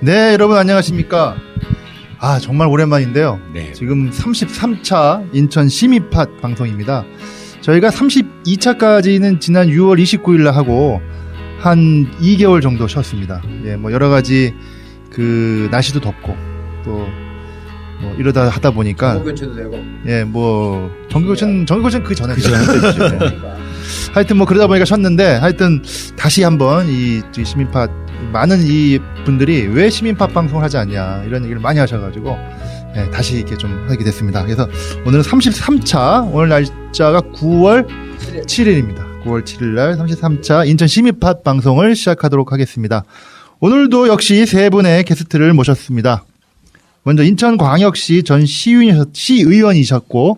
네, 여러분 안녕하십니까? 아, 정말 오랜만인데요. 네. 지금 33차 인천 시민팟 방송입니다. 저희가 32차까지는 지난 6월 29일 날 하고 한 2개월 정도 쉬었습니다. 예, 뭐 여러 가지 그 날씨도 덥고 또 뭐 이러다 하다 보니까 정규교체도 되고. 예, 뭐 정규교체는 그 전에 그 전에 됐죠. 하여튼 뭐 그러다 보니까 쉬었는데 하여튼 다시 한번 이 시민팟 많은 이 분들이 왜 시민팟 방송을 하지 않냐 이런 얘기를 많이 하셔가지고 예, 다시 이렇게 좀 하게 됐습니다. 그래서 오늘은 33차 오늘 날짜가 9월 7일입니다. 9월 7일 날 33차 인천 시민팟 방송을 시작하도록 하겠습니다. 오늘도 역시 세 분의 게스트를 모셨습니다. 먼저 인천광역시 전 시의원이셨고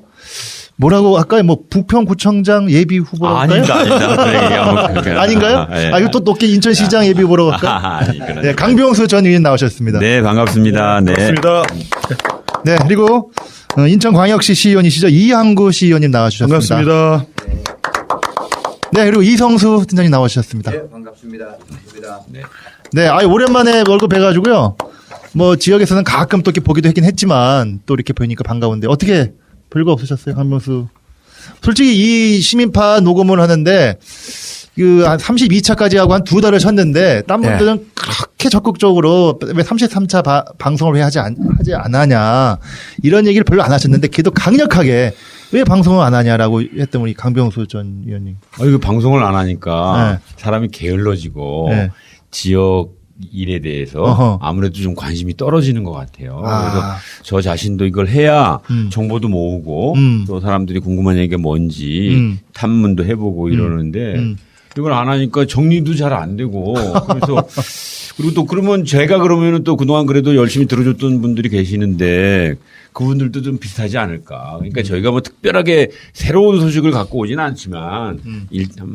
뭐라고 아까 뭐 부평구청장 예비 후보라고 할까요? 아닙니다. 아닌가요? 네. 아, 이거 또 높게 인천시장 예비 후보라고 할까요? 네, 강병수 전 의원 나오셨습니다. 네, 반갑습니다. 네. 반갑습니다. 네, 그리고 인천광역시 시의원이시죠. 이항구 시의원님 나와주셨습니다. 반갑습니다. 네, 그리고 이성수 팀장님 나와주셨습니다. 네, 반갑습니다. 반갑습니다. 네, 아유, 오랜만에 얼굴 뵈가지고요. 뭐 지역에서는 가끔 또 이렇게 보기도 했긴 했지만 또 이렇게 보니까 반가운데 어떻게 별거 없으셨어요, 강명수? 솔직히 이 시민파 녹음을 하는데 그 한 32차까지 하고 한 2달을 쉬었는데 딴 분들은 그렇게 적극적으로 왜 33차 방송을 왜 하지 않았냐 이런 얘기를 별로 안 하셨는데 걔도 강력하게 왜 방송을 안 하냐라고 했던 우리 강병수 전 의원님. 이거 방송을 안 하니까 네. 사람이 게을러지고 네. 지역 일에 대해서 어허. 아무래도 좀 관심이 떨어지는 것 같아요. 아. 그래서 저 자신도 이걸 해야 음. 정보도 모으고 음. 또 사람들이 궁금한 얘기가 뭔지 탐문도 해보고 이러는데 이걸 안 하니까 정리도 잘 안 되고 그래서 그리고 또 그러면 제가 그러면은 또 그동안 그래도 열심히 들어줬던 분들이 계시는데 그분들도 좀 비슷하지 않을까. 그러니까 저희가 뭐 특별하게 새로운 소식을 갖고 오진 않지만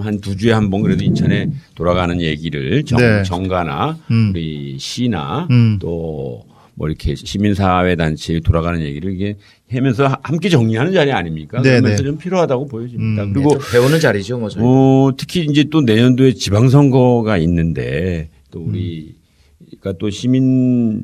한 2주에 한 번 그래도 인천에 돌아가는 얘기를 네. 정가나 우리 시나 또 뭐 이렇게 시민사회 단체에 돌아가는 얘기를 이게 하면서 함께 정리하는 자리 아닙니까? 네, 그러면서 네. 좀 필요하다고 보여집니다. 그리고 또 배우는 자리죠, 뭐 저희. 특히 이제 또 내년도에 지방선거가 있는데 또 우리가 또 시민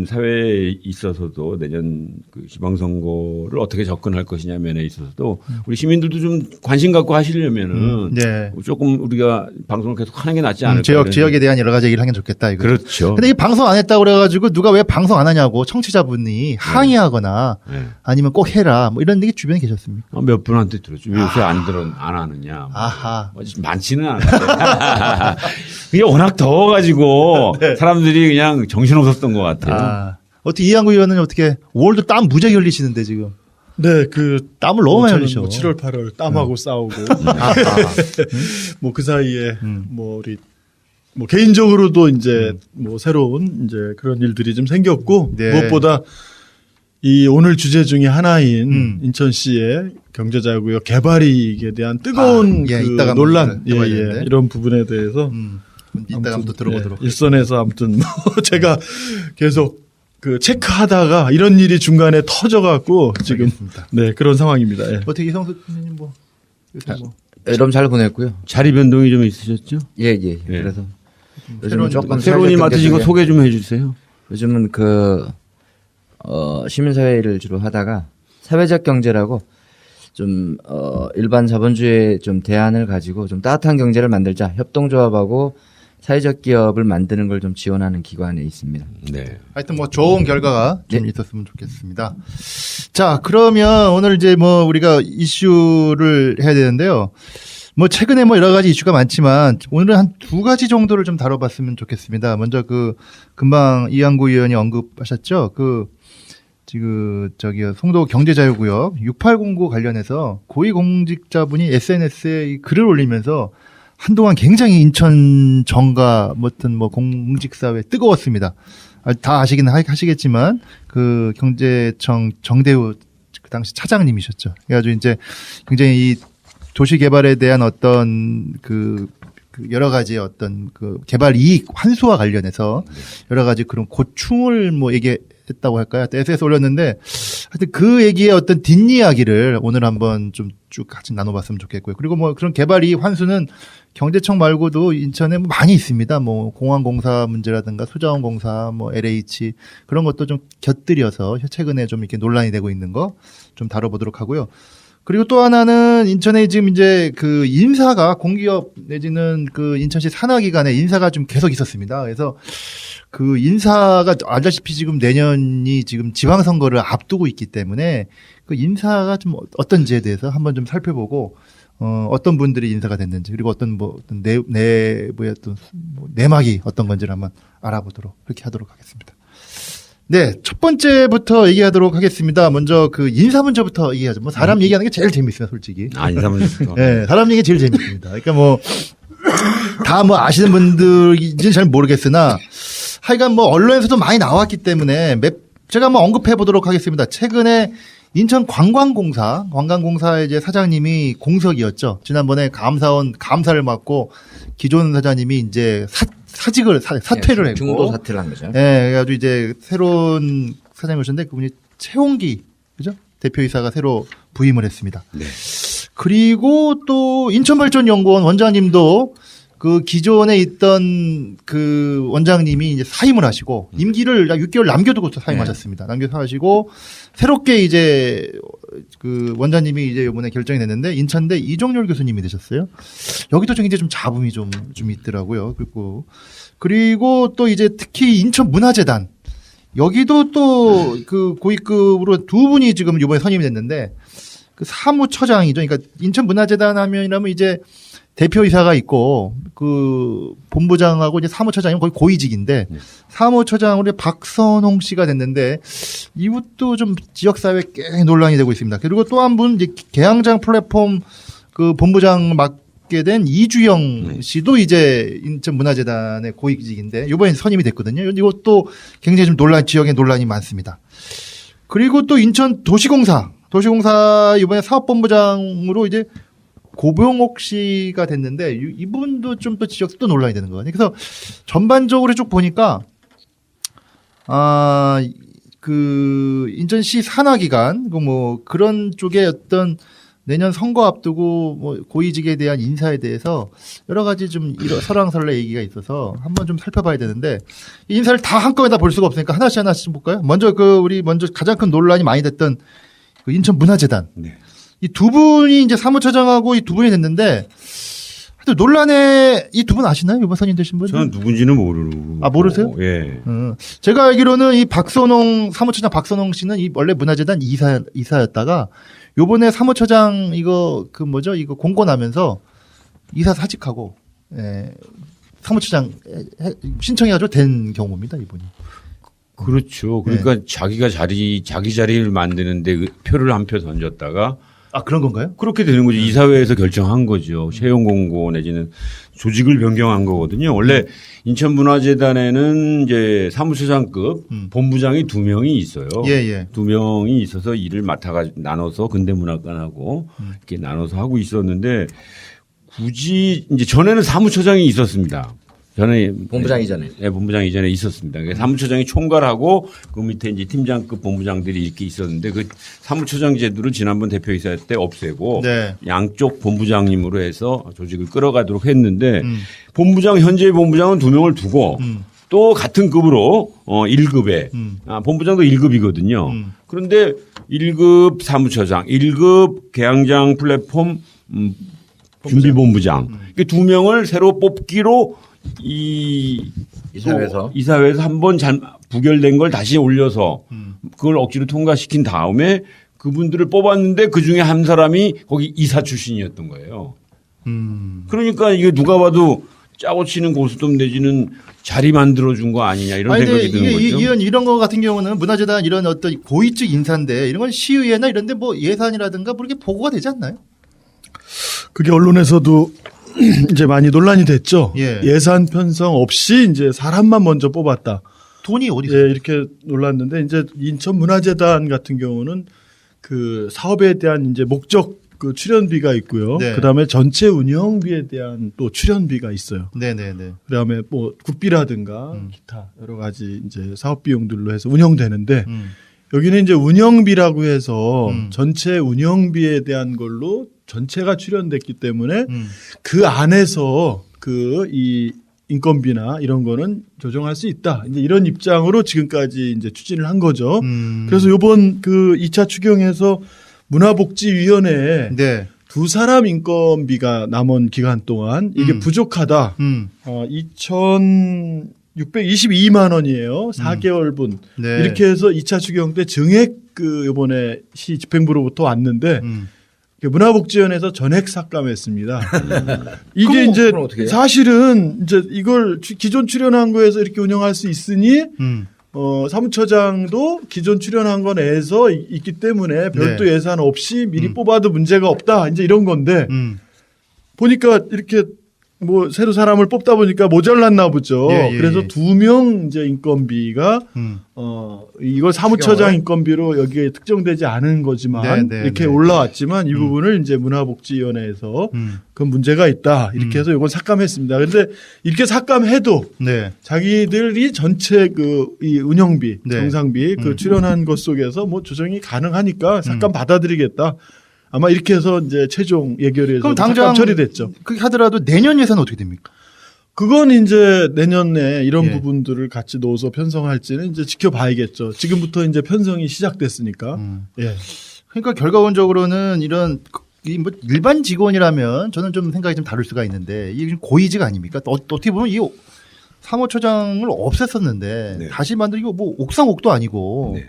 사회에 있어서도 내년 그 지방선거를 어떻게 접근할 것이냐 면에 있어서도 우리 시민들도 좀 관심 갖고 하시려면은 네. 조금 우리가 방송을 계속 하는 게 낫지 않을까. 지역에 대한 여러 가지 얘기를 하면 좋겠다 이거. 그렇죠. 근데 이 방송 안 했다고 그래가지고 누가 왜 방송 안 하냐고 청취자분이 항의하거나 네. 아니면 꼭 해라 뭐 이런 얘기 주변에 계셨습니까? 몇 분한테 들었죠. 왜 요새 안 하느냐. 뭐. 아하. 많지는 않은데. 그게 워낙 더워가지고 사람들이 그냥 정신없었던 것 같아요. 아. 어떻게 이항구 의원은 어떻게 월도 땀 무지하게 흘리시는데 지금 네, 그 땀을 너무 많이 흘리셔. 뭐 7월, 8월 땀하고 싸우고 뭐 그 사이에 뭐 우리 뭐 개인적으로도 이제 뭐 새로운 이제 그런 일들이 좀 생겼고 네. 무엇보다 이 오늘 주제 중에 하나인 인천시의 경제자유구역 개발 이익에 대한 뜨거운 예, 그 이따가 논란, 들어봐야 되는데. 이런 부분에 대해서 이따가 한번 또 들어보도록. 일선에서 아무튼 뭐 제가 계속 그 체크하다가 이런 일이 중간에 터져갖고 지금 알겠습니다. 네 그런 상황입니다. 예. 어떻게 이성수 팀장님 뭐. 요새 뭐. 여러분 잘 보냈고요. 자리 변동이 좀 있으셨죠? 예. 예. 그래서 요즘은 새로운 조금 새로운이 사회적 맡으신 거 경제 소개 좀 해주세요. 요즘은 시민사회를 주로 하다가 사회적 경제라고 좀 일반 자본주의의 좀 대안을 가지고 좀 따뜻한 경제를 만들자 협동조합하고 사회적 기업을 만드는 걸 좀 지원하는 기관에 있습니다. 네. 하여튼 뭐 좋은 결과가 좀 있었으면 좋겠습니다. 자, 그러면 오늘 이제 뭐 우리가 이슈를 해야 되는데요. 뭐 최근에 뭐 여러 가지 이슈가 많지만 오늘은 한 2가지 정도를 좀 다뤄봤으면 좋겠습니다. 먼저 그 금방 이항구 의원이 언급하셨죠. 송도 경제자유구역 6809 관련해서 고위공직자분이 SNS에 이 글을 올리면서 한동안 굉장히 인천 정가 뭐 공직사회 뜨거웠습니다. 다 아시긴 하시겠지만 그 경제청 정대우 그 당시 차장님이셨죠. 그래가지고 이제 굉장히 이 도시 개발에 대한 어떤 그 여러 가지 어떤 그 개발 이익 환수와 관련해서 여러 가지 그런 고충을 뭐 했다고 할까요? SNS에 올렸는데 하여튼 그 얘기의 어떤 뒷이야기를 오늘 한번 좀 쭉 같이 나눠봤으면 좋겠고요. 그리고 뭐 그런 개발이 환수는 경제청 말고도 인천에 많이 있습니다. 뭐 공항공사 문제라든가 소자원공사, 뭐 LH 그런 것도 좀 곁들여서 최근에 좀 이렇게 논란이 되고 있는 거 좀 다뤄보도록 하고요. 그리고 또 하나는 인천에 지금 이제 그 인사가 공기업 내지는 그 인천시 산하기관에 인사가 좀 계속 있었습니다. 그래서 그 인사가 알다시피 지금 내년이 지금 지방선거를 앞두고 있기 때문에 그 인사가 좀 어떤지에 대해서 한번 좀 살펴보고 어떤 분들이 인사가 됐는지 그리고 어떤 내부의 어떤 내막이 어떤 건지를 한번 알아보도록 그렇게 하도록 하겠습니다. 네, 첫 번째부터 얘기하도록 하겠습니다. 먼저 그 인사 문제부터 얘기하죠. 뭐 사람 얘기하는 게 제일 재밌어요, 솔직히. 인사 문제부터. 네, 사람 얘기 제일 재밌습니다. 그러니까 뭐 다 뭐 아시는 분들인지는 잘 모르겠으나 하여간 뭐 언론에서도 많이 나왔기 때문에 제가 한번 언급해 보도록 하겠습니다. 최근에 인천 관광공사의 이제 사장님이 공석이었죠. 지난번에 감사를 맡고 기존 사장님이 이제 사퇴를 했고. 중도 사퇴를 한 거죠. 네, 그래가지고 이제 새로운 사장님이 오셨는데 그분이 최홍기, 그죠? 대표이사가 새로 부임을 했습니다. 네. 그리고 또 인천발전연구원 원장님도 그 기존에 있던 그 원장님이 이제 사임을 하시고 임기를 약 6개월 남겨두고 사임하셨습니다. 남겨서 하시고 새롭게 이제 그 원장님이 이제 이번에 결정이 됐는데 인천대 이종렬 교수님이 되셨어요. 여기도 좀 이제 좀 잡음이 좀 있더라고요. 그리고 또 이제 특히 인천문화재단 여기도 또 그 고위급으로 두 분이 지금 이번에 선임이 됐는데 그 사무처장이죠. 그러니까 인천문화재단 하면이라면 이제 대표이사가 있고 그 본부장하고 이제 사무처장이면 거의 고위직인데 사무처장으로 박선홍 씨가 됐는데 이것도 좀 지역사회에 꽤 논란이 되고 있습니다. 그리고 또 한 분 이제 개항장 플랫폼 그 본부장 맡게 된 이주영 씨도 이제 인천문화재단의 고위직인데 이번에 선임이 됐거든요. 이것도 굉장히 좀 지역에 논란이 많습니다. 그리고 또 인천 도시공사 이번에 사업본부장으로 이제 고병옥 씨가 됐는데 이분도 좀 또 지역 또 논란이 되는 거예요. 그래서 전반적으로 쭉 보니까 그 인천시 산하기관 뭐 그런 쪽에 어떤 내년 선거 앞두고 뭐 고위직에 대한 인사에 대해서 여러 가지 좀 설왕설래 얘기가 있어서 한번 좀 살펴봐야 되는데 이 인사를 다 한꺼번에 다 볼 수가 없으니까 하나씩 좀 볼까요? 먼저 우리 가장 큰 논란이 많이 됐던 그 인천문화재단. 네. 이 두 분이 이제 사무처장하고 이 두 분이 됐는데, 하여튼 논란에 이 두 분 아시나요? 이번 선임 되신 분? 저는 누군지는 모르고. 모르세요? 예. 제가 알기로는 이 사무처장 박선홍 씨는 이 원래 문화재단 이사였다가 요번에 사무처장 이거 공고나면서 이사 사직하고, 사무처장 신청해가지고 된 경우입니다, 이분이. 그렇죠. 그러니까 자기 자리를 만드는데 표를 한 표 던졌다가 그런 건가요? 그렇게 되는 거죠. 이사회에서 결정한 거죠. 채용 공고 내지는 조직을 변경한 거거든요. 원래 인천문화재단에는 이제 사무처장급 본부장이 2명이 있어요. 예. 2명이 있어서 일을 나눠서 근대문화관하고 이렇게 나눠서 하고 있었는데 굳이 이제 전에는 사무처장이 있었습니다. 본부장 이전에. 네, 본부장 이전에 있었습니다. 그러니까 사무처장이 총괄하고 그 밑에 이제 팀장급 본부장들이 이렇게 있었는데 그 사무처장 제도를 지난번 대표이사 때 없애고 양쪽 본부장님으로 해서 조직을 끌어가도록 했는데 현재 본부장은 2명을 두고 또 같은 급으로 1급에 본부장도 1급이거든요. 그런데 1급 사무처장, 1급 개항장 플랫폼 준비본부장 이 2명을 새로 뽑기로 이사회에서 한번 부결된 걸 다시 올려서 그걸 억지로 통과시킨 다음에 그분들을 뽑았는데 그 중에 한 사람이 거기 이사 출신이었던 거예요. 그러니까 이게 누가 봐도 짜고 치는 고스톱 내지는 자리 만들어준 거 아니냐 이런 생각이 드는 거죠. 이런 거 같은 경우는 문화재단 이런 어떤 고위직 인사인데 이런 건 시의회나 이런 데 뭐 예산이라든가 뭐 이렇게 보고가 되지 않나요? 그게 언론에서도 이제 많이 논란이 됐죠. 예산 편성 없이 이제 사람만 먼저 뽑았다. 돈이 어디서? 이렇게 놀랐는데 이제 인천문화재단 같은 경우는 그 사업에 대한 이제 목적 그 출연비가 있고요. 네. 그다음에 전체 운영비에 대한 또 출연비가 있어요. 네네네. 그다음에 뭐 국비라든가 기타 여러 가지 이제 사업 비용들로 해서 운영되는데 여기는 이제 운영비라고 해서 전체 운영비에 대한 걸로 전체가 출연됐기 때문에 그 안에서 그 이 인건비나 이런 거는 조정할 수 있다. 이제 이런 입장으로 지금까지 이제 추진을 한 거죠. 그래서 요번 그 2차 추경에서 문화복지위원회에 네. 2사람 인건비가 남은 기간 동안 이게 부족하다. 2,622만 원이에요. 4개월분. 네. 이렇게 해서 2차 추경 때 증액 그 요번에 시 집행부로부터 왔는데 문화복지위원회에서 전액 삭감했습니다. 이게 이제 그럼 어떻게 해요? 사실은 이제 이걸 기존 출연한 거에서 이렇게 운영할 수 있으니 사무처장도 기존 출연한 거 내에서 있기 때문에 별도 네. 예산 없이 미리 뽑아도 문제가 없다. 이제 이런 건데 보니까 이렇게 뭐 새로 사람을 뽑다 보니까 모자랐나 보죠. 예, 예, 그래서 예. 2명 이제 인건비가 이걸 사무처장 추경을? 인건비로 여기에 특정되지 않은 거지만 네, 네, 이렇게 네. 올라왔지만 이 부분을 이제 문화복지위원회에서 그건 문제가 있다. 이렇게 해서 이걸 삭감했습니다. 그런데 이렇게 삭감해도 네. 자기들이 전체 그 이 운영비, 네. 정상비 그 출연한 것 속에서 뭐 조정이 가능하니까 삭감 받아들이겠다. 아마 이렇게 해서 이제 최종 예결위에서 그럼 삭감 당장 처리됐죠. 그렇게 하더라도 내년 예산은 어떻게 됩니까? 그건 이제 내년에 이런 예. 부분들을 부분들을 같이 넣어서 편성할지는 이제 지켜봐야겠죠. 지금부터 이제 편성이 시작됐으니까. 예. 그러니까 결과론적으로는 이런 이 뭐 일반 직원이라면 저는 좀 생각이 좀 다를 수가 있는데 이게 좀 고위직 아닙니까? 어떻게 보면 이 사무처장을 없앴었는데 네. 다시 만들고 뭐 옥상옥도 아니고 네.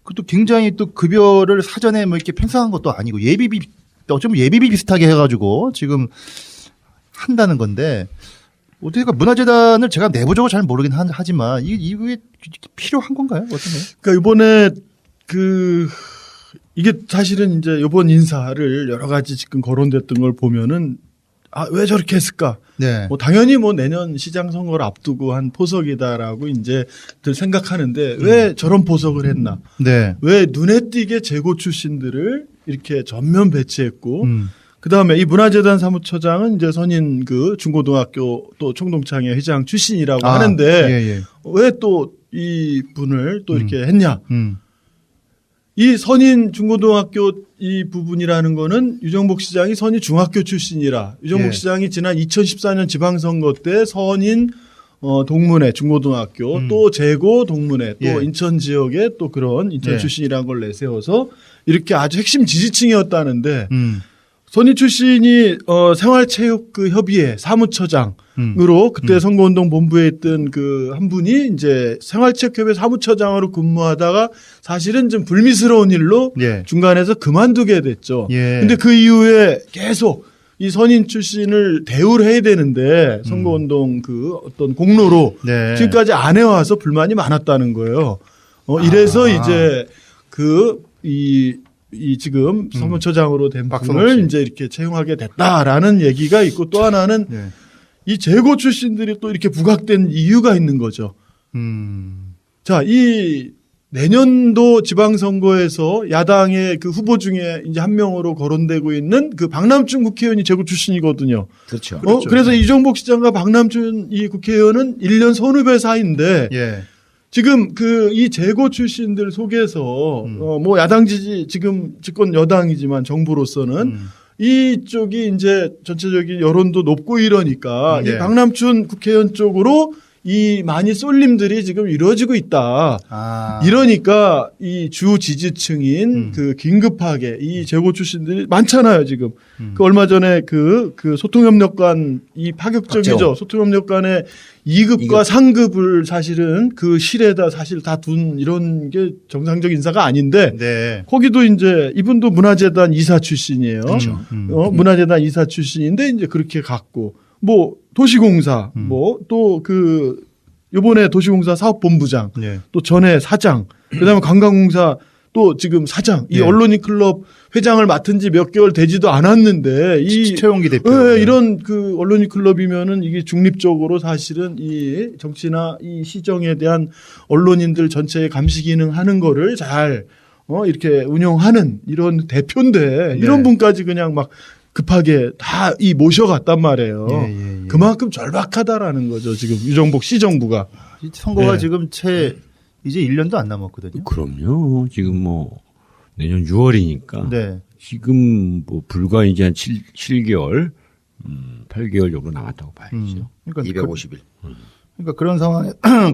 그것도 굉장히 또 급여를 사전에 뭐 이렇게 편성한 것도 아니고 예비비 어쩌면 예비비 비슷하게 해가지고 지금 한다는 건데 어떻게 문화재단을 제가 내부적으로 잘 모르긴 하지만 이게 필요한 건가요? 어떤가요? 그러니까 이번에 이게 사실은 이제 이번 인사를 여러 가지 지금 거론됐던 걸 보면은 왜 저렇게 했을까? 네. 뭐 당연히 뭐 내년 시장 선거를 앞두고 한 포석이다라고 이제들 생각하는데 왜 저런 포석을 했나? 네. 왜 눈에 띄게 재고 출신들을 이렇게 전면 배치했고 그다음에 이 문화재단 사무처장은 이제 선임 그 중고등학교 또 총동창회 회장 출신이라고 하는데 예. 왜 또 이 분을 또 이렇게 했냐? 음. 이 선임 중고등학교 이 부분이라는 거는 유정복 시장이 선임 중학교 출신이라 유정복 예. 시장이 지난 2014년 지방선거 때 선임 동문회 중고등학교 또 재고 동문회 또 예. 인천 지역에 또 그런 인천 예. 출신이라는 걸 내세워서 이렇게 아주 핵심 지지층이었다는데 선임 출신이 생활체육 그 협의회 사무처장으로 그때 선거운동 본부에 있던 그 한 분이 이제 생활체육협회 사무처장으로 근무하다가 사실은 좀 불미스러운 일로 예. 중간에서 그만두게 됐죠. 예. 근데 그 이후에 계속 이 선임 출신을 대우를 해야 되는데 선거운동 그 어떤 공로로 네. 지금까지 안 해와서 불만이 많았다는 거예요. 이래서 이제 이 지금 사무처장으로 된 박선옥 분을 씨. 이제 이렇게 채용하게 됐다라는 얘기가 있고 또 하나는 네. 이 재고 출신들이 또 이렇게 부각된 이유가 있는 거죠. 자, 이 내년도 지방선거에서 야당의 그 후보 중에 이제 한 명으로 거론되고 있는 그 박남춘 국회의원이 재고 출신이거든요. 그렇죠. 그래서 이종복 시장과 박남춘 이 국회의원은 1년 선후배 사이인데 예. 지금 이 재고 출신들 속에서 뭐 야당 지지 지금 집권 여당이지만 정부로서는 이쪽이 이제 전체적인 여론도 높고 이러니까 네. 이 박남춘 국회의원 쪽으로 이 많이 쏠림들이 지금 이루어지고 있다. 이러니까 이 주 지지층인 그 긴급하게 이 재고 출신들이 많잖아요, 지금. 그 얼마 전에 그 소통협력관 이 파격적이죠. 박재홍. 소통협력관의 2급과 3급을 사실은 그 실에다 사실 다 둔 이런 게 정상적 인사가 아닌데 네. 거기도 이제 이분도 문화재단 이사 출신이에요. 그렇죠. 문화재단 이사 출신인데 이제 그렇게 갔고 뭐 도시공사 뭐 또 요번에 도시공사 사업본부장 네. 또 전에 사장 그다음에 관광공사 또 지금 사장 이 네. 언론인 클럽 회장을 맡은 지 몇 개월 되지도 않았는데 이 최용기 대표. 예, 이런 그 언론인 클럽이면은 이게 중립적으로 사실은 이 정치나 이 시정에 대한 언론인들 전체의 감시 기능 하는 거를 잘 이렇게 운영하는 이런 대표인데 이런 네. 분까지 그냥 막 급하게 다 이 모셔갔단 말이에요. 예. 그만큼 절박하다라는 거죠. 지금 유정복 시정부가. 이 선거가 예. 지금 이제 1년도 안 남았거든요. 그럼요. 지금 뭐 내년 6월이니까 네. 지금 뭐 불과 이제 한 7개월, 8개월 정도 남았다고 봐야죠. 그러니까 250일. 그러니까 그런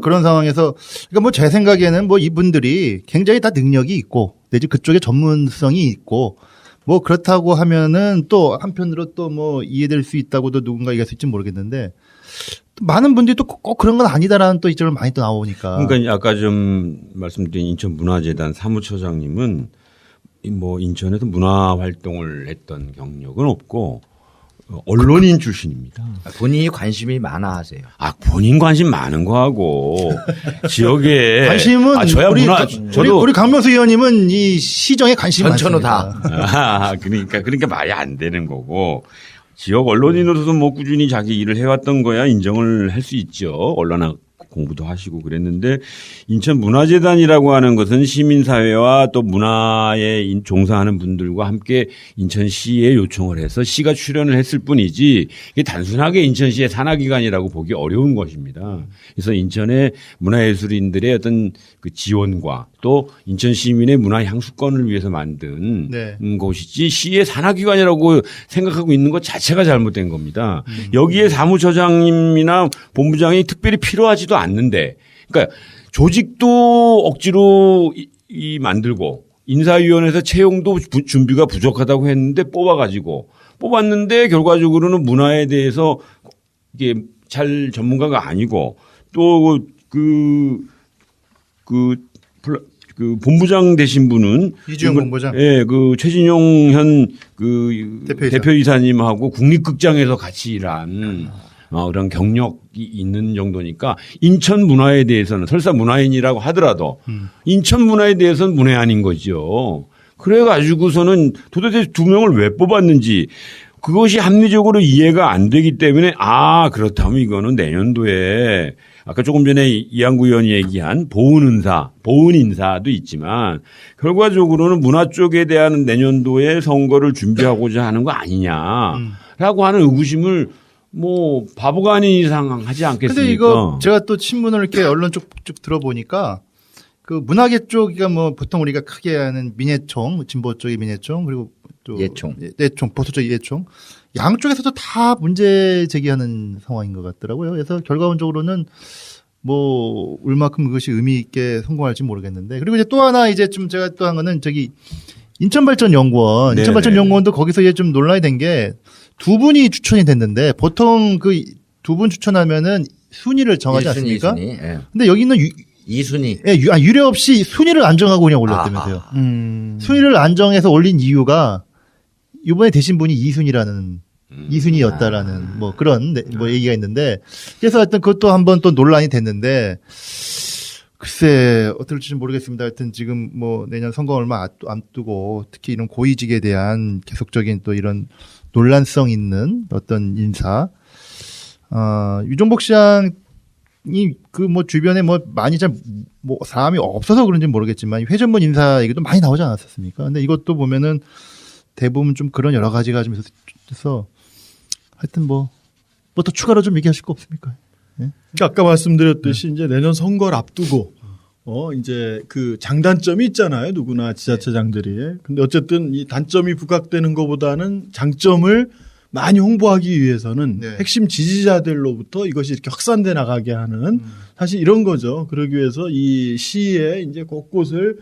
그런 상황에서 그러니까 뭐 제 생각에는 뭐 이분들이 굉장히 다 능력이 있고 내지 그쪽에 전문성이 있고 뭐 그렇다고 하면은 또 한편으로 또 뭐 이해될 수 있다고도 누군가 얘기할 수 있지 모르겠는데 또 많은 분들이 또 꼭 그런 건 아니다라는 또 입장을 많이 또 나오니까. 그러니까 아까 좀 말씀드린 인천문화재단 사무처장님은 뭐 인천에서 문화 활동을 했던 경력은 없고 언론인 출신입니다. 본인이 관심이 많아 하세요. 아, 본인 관심 많은 거하고 지역에 관심은 저야 우리 강명수 의원님은 이 시정에 관심이 전천후 많습니다. 그러니까 말이 안 되는 거고 지역 언론인으로서 뭐 꾸준히 자기 일을 해왔던 거야 인정을 할 수 있죠. 언론 공부도 하시고 그랬는데 인천문화재단이라고 하는 것은 시민사회와 또 문화에 종사하는 분들과 함께 인천시에 요청을 해서 시가 출연을 했을 뿐이지 이게 단순하게 인천시의 산하기관이라고 보기 어려운 것입니다. 그래서 인천의 문화예술인들의 어떤 그 지원과 또 인천 시민의 문화 향수권을 위해서 만든 네. 곳이지 시의 산하기관이라고 생각하고 있는 것 자체가 잘못된 겁니다. 여기에 사무처장님이나 본부장이 특별히 필요하지도 않는데 그러니까 조직도 억지로 만들고 인사위원회에서 채용도 준비가 부족하다고 했는데 뽑았는데 결과적으로는 문화에 대해서 이게 잘 전문가가 아니고 또 그 본부장 되신 분은 이주영 본부장. 예, 그 최진용 현 그 대표이사. 대표이사님하고 국립극장에서 같이 일한 그런 경력이 있는 정도니까 인천 문화에 대해서는 설사 문화인이라고 하더라도 인천 문화에 대해서는 문외한인 거죠. 그래 가지고서는 도대체 두 명을 왜 뽑았는지 그것이 합리적으로 이해가 안 되기 때문에 그렇다면 이거는 내년도에 아까 조금 전에 이한구 의원이 얘기한 보훈 인사도 있지만 결과적으로는 문화 쪽에 대한 내년도에 선거를 준비하고자 하는 거 아니냐라고 하는 의구심을 뭐 바보가 아닌 이상 하지 않겠습니까? 근데 이거 제가 또 신문을 이렇게 언론 쭉 들어보니까 그 문화계 쪽이가 뭐 보통 우리가 크게 하는 민예총, 진보 쪽의 민예총 그리고 또 예총, 보수 쪽의 예총 양쪽에서도 다 문제 제기하는 상황인 것 같더라고요. 그래서 결과론적으로는 뭐 얼마큼 그것이 의미 있게 성공할지 모르겠는데 그리고 이제 또 하나 이제 좀 제가 또 한 거는 저기 인천발전연구원, 인천발전연구원도 거기서 이제 좀 논란이 된 게 두 분이 추천이 됐는데 보통 그 두 분 추천하면은 순위를 정하지 1순위, 않습니까? 2순위. 예. 근데 여기는 2순위. 유례 없이 순위를 안 정하고 그냥 올렸다면서요. 순위를 안 정해서 올린 이유가 이번에 되신 분이 2순위라는 2순위였다라는 뭐 그런 뭐 얘기가 있는데 그래서 하여튼 그것도 한번 또 논란이 됐는데 글쎄 어떨지 모르겠습니다. 하여튼 지금 뭐 내년 선거 얼마 앞두고 특히 이런 고위직에 대한 계속적인 또 이런 논란성 있는 어떤 인사 유정복 시장이 그 뭐 주변에 뭐 많이 잘 뭐 사람이 없어서 그런지 모르겠지만 회전문 인사 얘기도 많이 나오지 않았었습니까? 근데 이것도 보면은 대부분 좀 그런 여러 가지가 좀 있어서 하여튼 뭐 또 추가로 좀 얘기하실 거 없습니까? 예? 그러니까 아까 말씀드렸듯이 이제 내년 선거를 앞두고 이제 그 장단점이 있잖아요. 누구나 지자체장들이. 근데 어쨌든 이 단점이 부각되는 것보다는 장점을 많이 홍보하기 위해서는 네. 핵심 지지자들로부터 이것이 이렇게 확산돼 나가게 하는 사실 이런 거죠. 그러기 위해서 이 시의 이제 곳곳을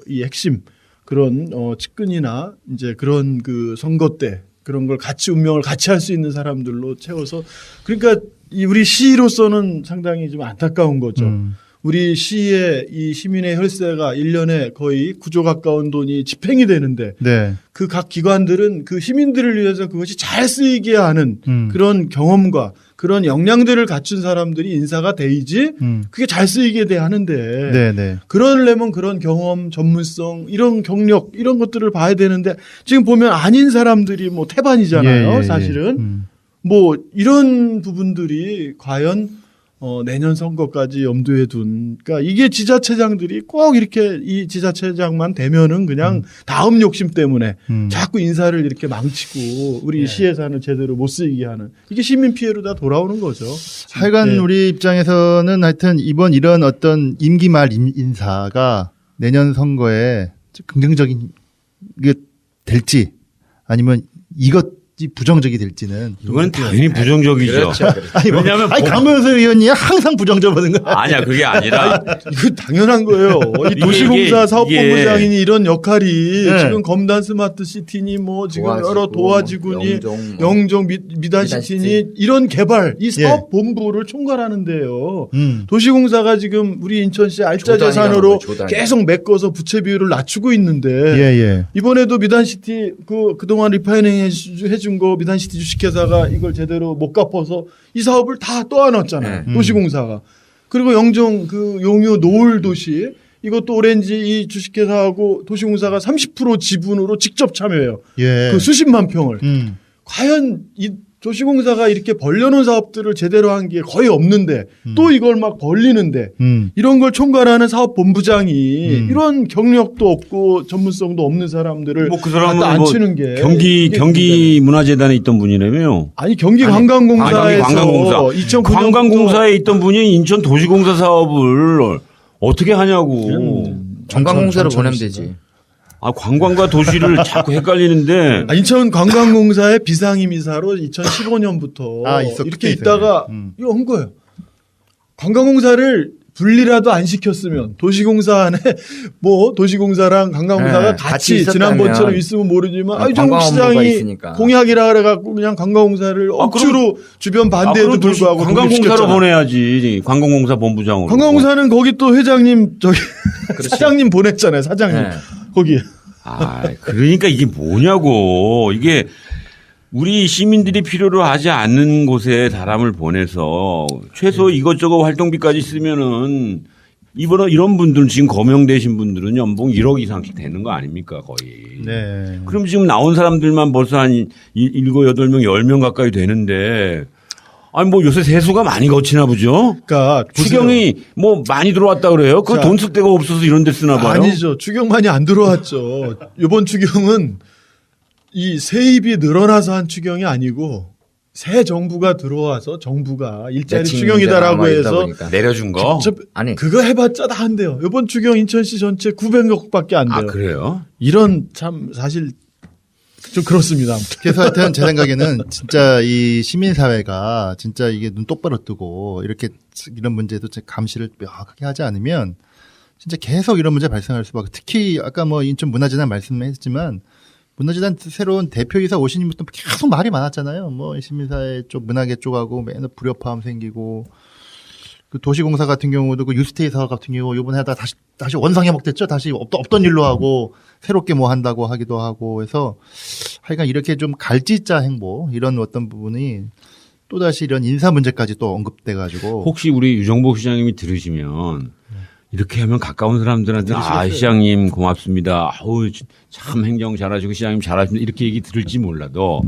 이 핵심 그런 측근이나 이제 그런 그 선거 때 그런 걸 같이 운명을 같이 할 수 있는 사람들로 채워서 그러니까 우리 시로서는 상당히 좀 안타까운 거죠. 우리 시의 이 시민의 혈세가 1년에 거의 9조 가까운 돈이 집행이 되는데 네. 그 각 기관들은 그 시민들을 위해서 그것이 잘 쓰이게 하는 그런 경험과 그런 역량들을 갖춘 사람들이 인사가 돼야지 그게 잘 쓰이게 돼 하는데 네네. 그러려면 그런 경험, 전문성, 이런 경력 이런 것들을 봐야 되는데 지금 보면 아닌 사람들이 뭐 태반이잖아요. 사실은 뭐 이런 부분들이 과연 내년 선거까지 염두에 둔. 그러니까 이게 지자체장들이 꼭 이렇게 이 지자체장만 되면은 그냥 다음 욕심 때문에 자꾸 인사를 이렇게 망치고 우리 시 예산을 제대로 못 쓰이게 하는 이게 시민 피해로 다 돌아오는 거죠. 하여간 네. 우리 입장에서는 하여튼 이번 이런 어떤 임기 말 인사가 내년 선거에 긍정적인 게 될지 아니면 이것이 부정적이 될지는 이건 당연히 부정적이죠. 그렇죠. 아니, 왜냐하면 강명수 의원이 항상 부정적거든 거야. 아니야 그게 아니라 이거 당연한 거예요. 이 도시공사 사업본부장이니 이런 역할이 네. 지금 검단 스마트 시티니 뭐 지금 여러 도화지구니 영종 미단시티니 이런 개발 이 사업본부를 총괄하는데요. 도시공사가 지금 우리 인천시 알짜 재산으로 계속 메꿔서 부채 비율을 낮추고 있는데 이번에도 미단시티 그동안 리파이닝 해준 거 미단시티 주식회사가 이걸 제대로 못 갚아서 이 사업을 다 떠안았잖아요. 도시공사가. 그리고 영종 그 용유 노을 도시 이것도 오렌지 이 주식회사하고 도시공사가 30% 지분으로 직접 참여해요. 그 수십만 평을. 과연 이 도시공사가 이렇게 벌려놓은 사업들을 제대로 한 게 거의 없는데 또 이걸 막 벌리는데 이런 걸 총괄하는 사업본부장이 이런 경력도 없고 전문성도 없는 사람들을 뭐 그 사람은 앉히는 게 경기 문화재단에 있던 분이라며요. 아니 경기관광공사에서 관광공사. 2009년부터 관광공사에 있던 분이 인천 도시공사 사업을 어떻게 하냐고. 관광공사로 보내면 되지. 아, 관광과 도시를 자꾸 헷갈리는데. 인천 관광공사의 비상임이사로 2015년부터 이렇게 있다가 이거 한 거예요. 관광공사를 분리라도 안 시켰으면 도시공사 안에 뭐 도시공사랑 관광공사가 같이 지난번처럼 있으면 모르지만 이정국 시장이 있으니까. 공약이라 그래갖고 그냥 관광공사를 억지로 주변 반대에도 불구하고 관광공사로 보내야지. 관광공사 본부장으로. 관광공사는 거기 또 회장님 사장님 보냈잖아요. 사장님 거기. 그러니까 이게 뭐냐고. 이게 우리 시민들이 필요로 하지 않는 곳에 사람을 보내서 최소 이것저것 활동비까지 쓰면은 이번에 이런 분들은 지금 거명되신 분들은 연봉 1억 이상씩 되는 거 아닙니까 거의. 네. 그럼 지금 나온 사람들만 벌써 한 7, 8명, 10명 가까이 되는데 아니 뭐 요새 세수가 많이 거치나 보죠. 그러니까 추경이 뭐 많이 들어왔다 그래요. 그 돈 쓸 데가 없어서 이런 데 쓰나 봐요. 아니죠. 추경 많이 안 들어왔죠. 이번 추경은 이 세입이 늘어나서 한 추경이 아니고 새 정부가 들어와서 정부가 일자리 추경이다라고 해서 내려준 거. 아니 그거 해봤자 다 안 돼요. 이번 추경 인천시 전체 900억밖에 안 돼요. 그래요? 이런 참 사실 좀 그렇습니다. 그래서 하여튼 제 생각에는 진짜 이 시민사회가 진짜 이게 눈 똑바로 뜨고 이렇게 이런 문제도 감시를 명확하게 하지 않으면 진짜 계속 이런 문제 발생할 수밖에. 특히 아까 뭐 인천 문화재단 말씀했지만 문화재단 새로운 대표이사 오신 분부터 계속 말이 많았잖아요. 뭐 시민사회 쪽 문화계 쪽하고 맨날 불협화음 생기고 그 도시공사 같은 경우도 그 유스테이 사업 같은 경우 이번에 하다가 다시 원상회복됐죠. 다시 없던 일로 하고 새롭게 뭐 한다고 하기도 하고 해서 하여간 이렇게 좀 갈짓자 행보 이런 어떤 부분이 또다시 이런 인사 문제까지 또 언급돼 가지고 혹시 우리 유정복 시장님이 들으시면 이렇게 하면 가까운 사람들한테 시장님 고맙습니다. 아우 참 행정 잘하시고 시장님 잘하십니다. 이렇게 얘기 들을지 몰라도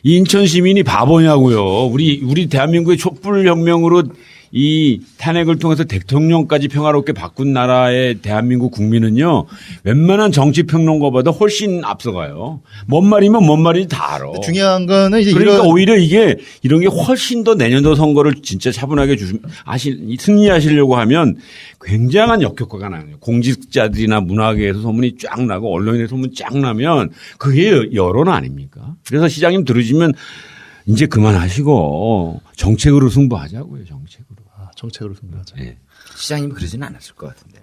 인천 시민이 바보냐고요. 우리 대한민국의 촛불혁명으로 이 탄핵을 통해서 대통령까지 평화롭게 바꾼 나라의 대한민국 국민은요. 웬만한 정치평론가보다 훨씬 앞서가요. 뭔 말이면 뭔 말인지 다 알아. 중요한 거는 이제 그러니까 오히려 이런 게 훨씬 더 내년도 선거를 진짜 차분하게 승리하시려고 하면 굉장한 역효과가 나요. 공직자들이나 문화계에서 소문이 쫙 나고 언론에 소문 쫙 나면 그게 여론 아닙니까? 그래서 시장님 들으시면 이제 그만하시고 정책으로 승부하자고요. 정책으로 승부하자. 네. 시장님이 그러지는 않았을 것 같은데요.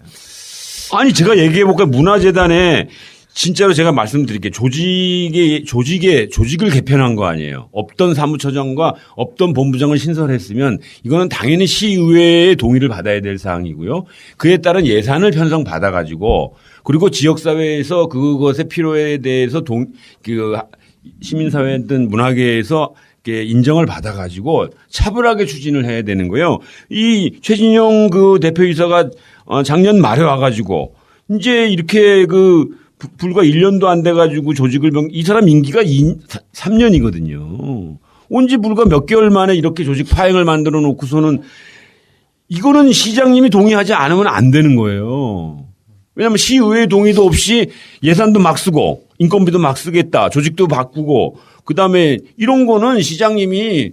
아니 제가 얘기해볼까요? 문화재단에 진짜로 제가 말씀드릴게요. 조직을 개편한 거 아니에요. 없던 사무처장과 없던 본부장을 신설했으면 이거는 당연히 시의회의 동의를 받아야 될 사항이고요. 그에 따른 예산을 편성받아가지고 그리고 지역사회에서 그것의 필요에 대해서 시민사회든 문화계에서 인정을 받아가지고 차분하게 추진을 해야 되는 거예요. 이 최진영 그 대표이사가 작년 말에 와가지고 이제 이렇게 불과 1년도 안 돼가지고 이 사람 임기가 3년이거든요. 온지 불과 몇 개월 만에 이렇게 조직 파행을 만들어 놓고서는 이거는 시장님이 동의하지 않으면 안 되는 거예요. 왜냐하면 시의회 동의도 없이 예산도 막 쓰고 인건비도 막 쓰겠다. 조직도 바꾸고 그다음에 이런 거는 시장님이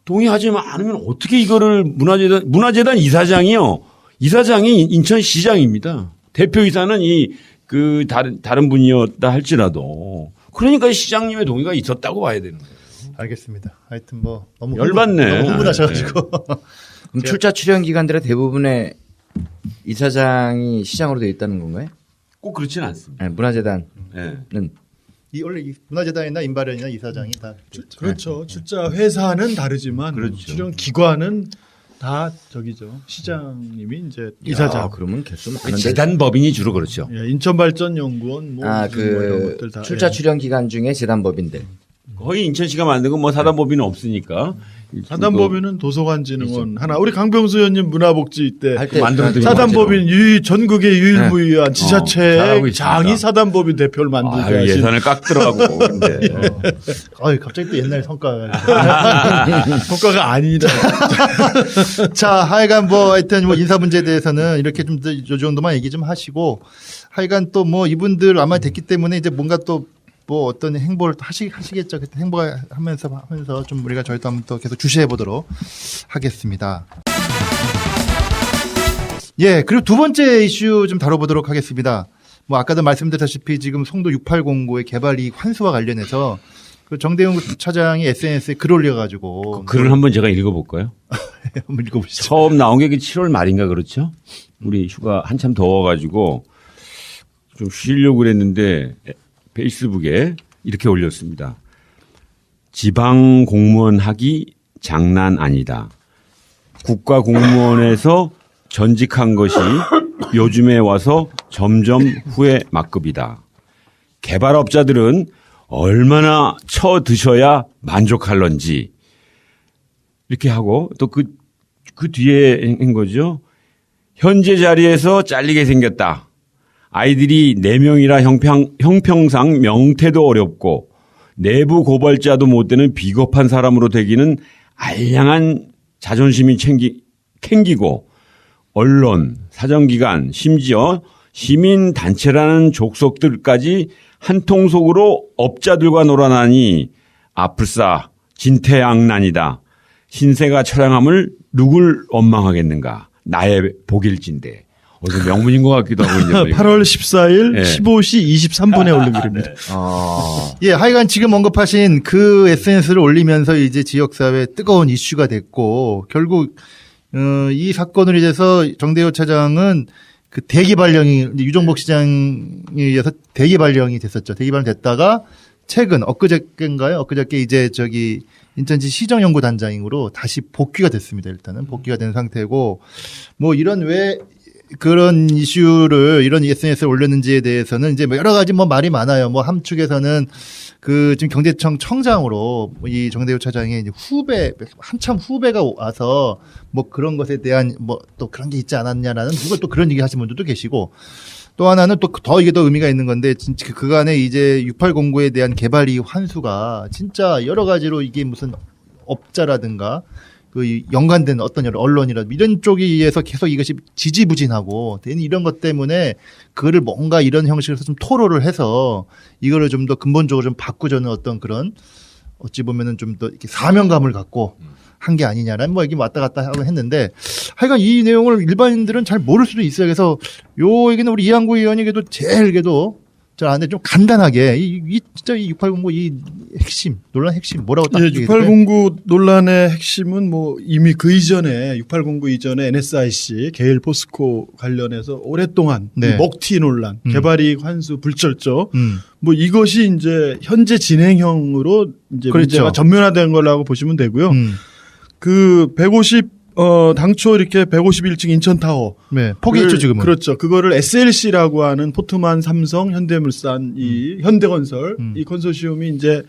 동의하지 않으면 어떻게 이거를 문화재단 이사장이요. 이사장이 인천시장입니다. 대표이사는 다른 분이었다 할지라도. 그러니까 시장님의 동의가 있었다고 봐야 되는 거예요. 알겠습니다. 하여튼 뭐 너무 열받네. 너무 흥분하셔가지고. 그럼 출자 출연 기관들의 대부분의 이사장이 시장으로 되어 있다는 건가요? 꼭 그렇지는 않습니다. 네, 문화재단은 네. 원래 문화재단이나 인발연이나 이사장이 다 그렇죠. 출자 회사는 다르지만 그렇죠. 출연 기관은 다 저기죠. 시장님이 이제 이사장. 야, 그러면 개수 그 많은데. 재단법인이 주로 그렇죠. 예, 인천발전연구원 뭐 무슨 뭐 이런 것들 다. 출자 출연 기관 중에 재단법인들. 거의 인천시가 만든 건 뭐 사단법인은 없으니까. 사단법인은 도서관진흥원 하나. 우리 강병수 의원님 문화복지 때 할 때 만들어드린 사단법인 전국의 유일무이한 지자체의 잘하고 있습니다. 장이 사단법인 대표를 만들게 아유, 하신. 예산을 깍 들어가고. 근데. 갑자기 또 옛날 성과가. 성과가 아니다. 자, 하여간 뭐 하여튼 뭐 인사 문제에 대해서는 이렇게 좀 이 정도만 얘기 좀 하시고, 하여간 또 뭐 이분들 아마 됐기 때문에 이제 뭔가 또 뭐 어떤 행보를 또 하시겠죠. 그때 행보하면서 좀 우리가 저희도 한번 또 계속 주시해 보도록 하겠습니다. 예, 그리고 두 번째 이슈 좀 다뤄보도록 하겠습니다. 뭐 아까도 말씀드렸다시피 지금 송도 6809의 개발 이익 환수와 관련해서 그 정대용 차장이 SNS에 글 올려가지고 글을 한번 제가 읽어볼까요? 한번 읽어보시죠. 처음 나온 게 7월 말인가 그렇죠? 우리 휴가 한참 더워가지고 좀 쉬려고 그랬는데 페이스북에 이렇게 올렸습니다. 지방 공무원 하기 장난 아니다. 국가 공무원에서 전직한 것이 요즘에 와서 점점 후회 막급이다. 개발업자들은 얼마나 쳐드셔야 만족할런지 이렇게 하고 또 그 뒤에 한 거죠. 현재 자리에서 잘리게 생겼다. 아이들이 4명이라 형평상 명태도 어렵고 내부 고발자도 못 되는 비겁한 사람으로 되기는 알량한 자존심이 캥기고 언론, 사정기관, 심지어 시민단체라는 족속들까지 한통속으로 업자들과 놀아나니 아플싸 진퇴양난이다. 신세가 처량함을 누굴 원망하겠는가. 나의 복일진데. 어디서 명문인 것 같기도 하고. 8월 14일 네. 15시 23분에 올린 글입니다. 예, 하여간 지금 언급하신 그 SNS를 올리면서 이제 지역사회에 뜨거운 이슈가 됐고, 결국, 이 사건으로 인해서 정대호 차장은 그 대기 발령이, 유정복 시장에 의해서 대기 발령이 됐었죠. 대기 발령 됐다가 최근, 엊그저께 이제 인천시 시정연구단장으로 다시 복귀가 됐습니다. 일단은 복귀가 된 상태고, 뭐 그런 이슈를 이런 SNS에 올렸는지에 대해서는 이제 뭐 여러 가지 뭐 말이 많아요. 뭐 함축에서는 지금 경제청 청장으로 이 정대호 차장의 이제 한참 후배가 와서 뭐 그런 것에 대한 뭐 또 그런 게 있지 않았냐라는 누가 또 그런 얘기 하시는 분들도 계시고 또 하나는 또 더 이게 더 의미가 있는 건데 진짜 그간에 이제 6809에 대한 개발 이익 환수가 진짜 여러 가지로 이게 무슨 업자라든가 그 연관된 어떤 여러 언론이라든가 이런 쪽에 의해서 계속 이것이 지지부진하고 이런 것 때문에 그거를 뭔가 이런 형식에서 좀 토로를 해서 이거를 좀 더 근본적으로 좀 바꾸자는 어떤 그런 어찌 보면은 좀 더 이렇게 사명감을 갖고 한 게 아니냐라는 뭐 얘기 왔다 갔다 하고 했는데 하여간 이 내용을 일반인들은 잘 모를 수도 있어요. 그래서 요 얘기는 우리 이한구 의원에게도 제일게도 잘 아는데 좀 간단하게 진짜 이 6809 이 핵심 논란 핵심 뭐라고 딱 예, 얘기해요? 6809 논란의 핵심은 뭐 이미 그 이전에 6809 이전에 NSIC 게일 포스코 관련해서 오랫동안 네. 이 먹튀 논란, 개발이익 환수 불철저 뭐 이것이 이제 현재 진행형으로 이제 그렇죠. 문제가 전면화된 거라고 보시면 되고요. 그 150 당초 이렇게 151층 인천타워. 네, 포기했죠, 지금은. 그렇죠. 그거를 SLC라고 하는 포트만, 삼성, 현대물산, 이 현대건설, 이 컨소시엄이 이제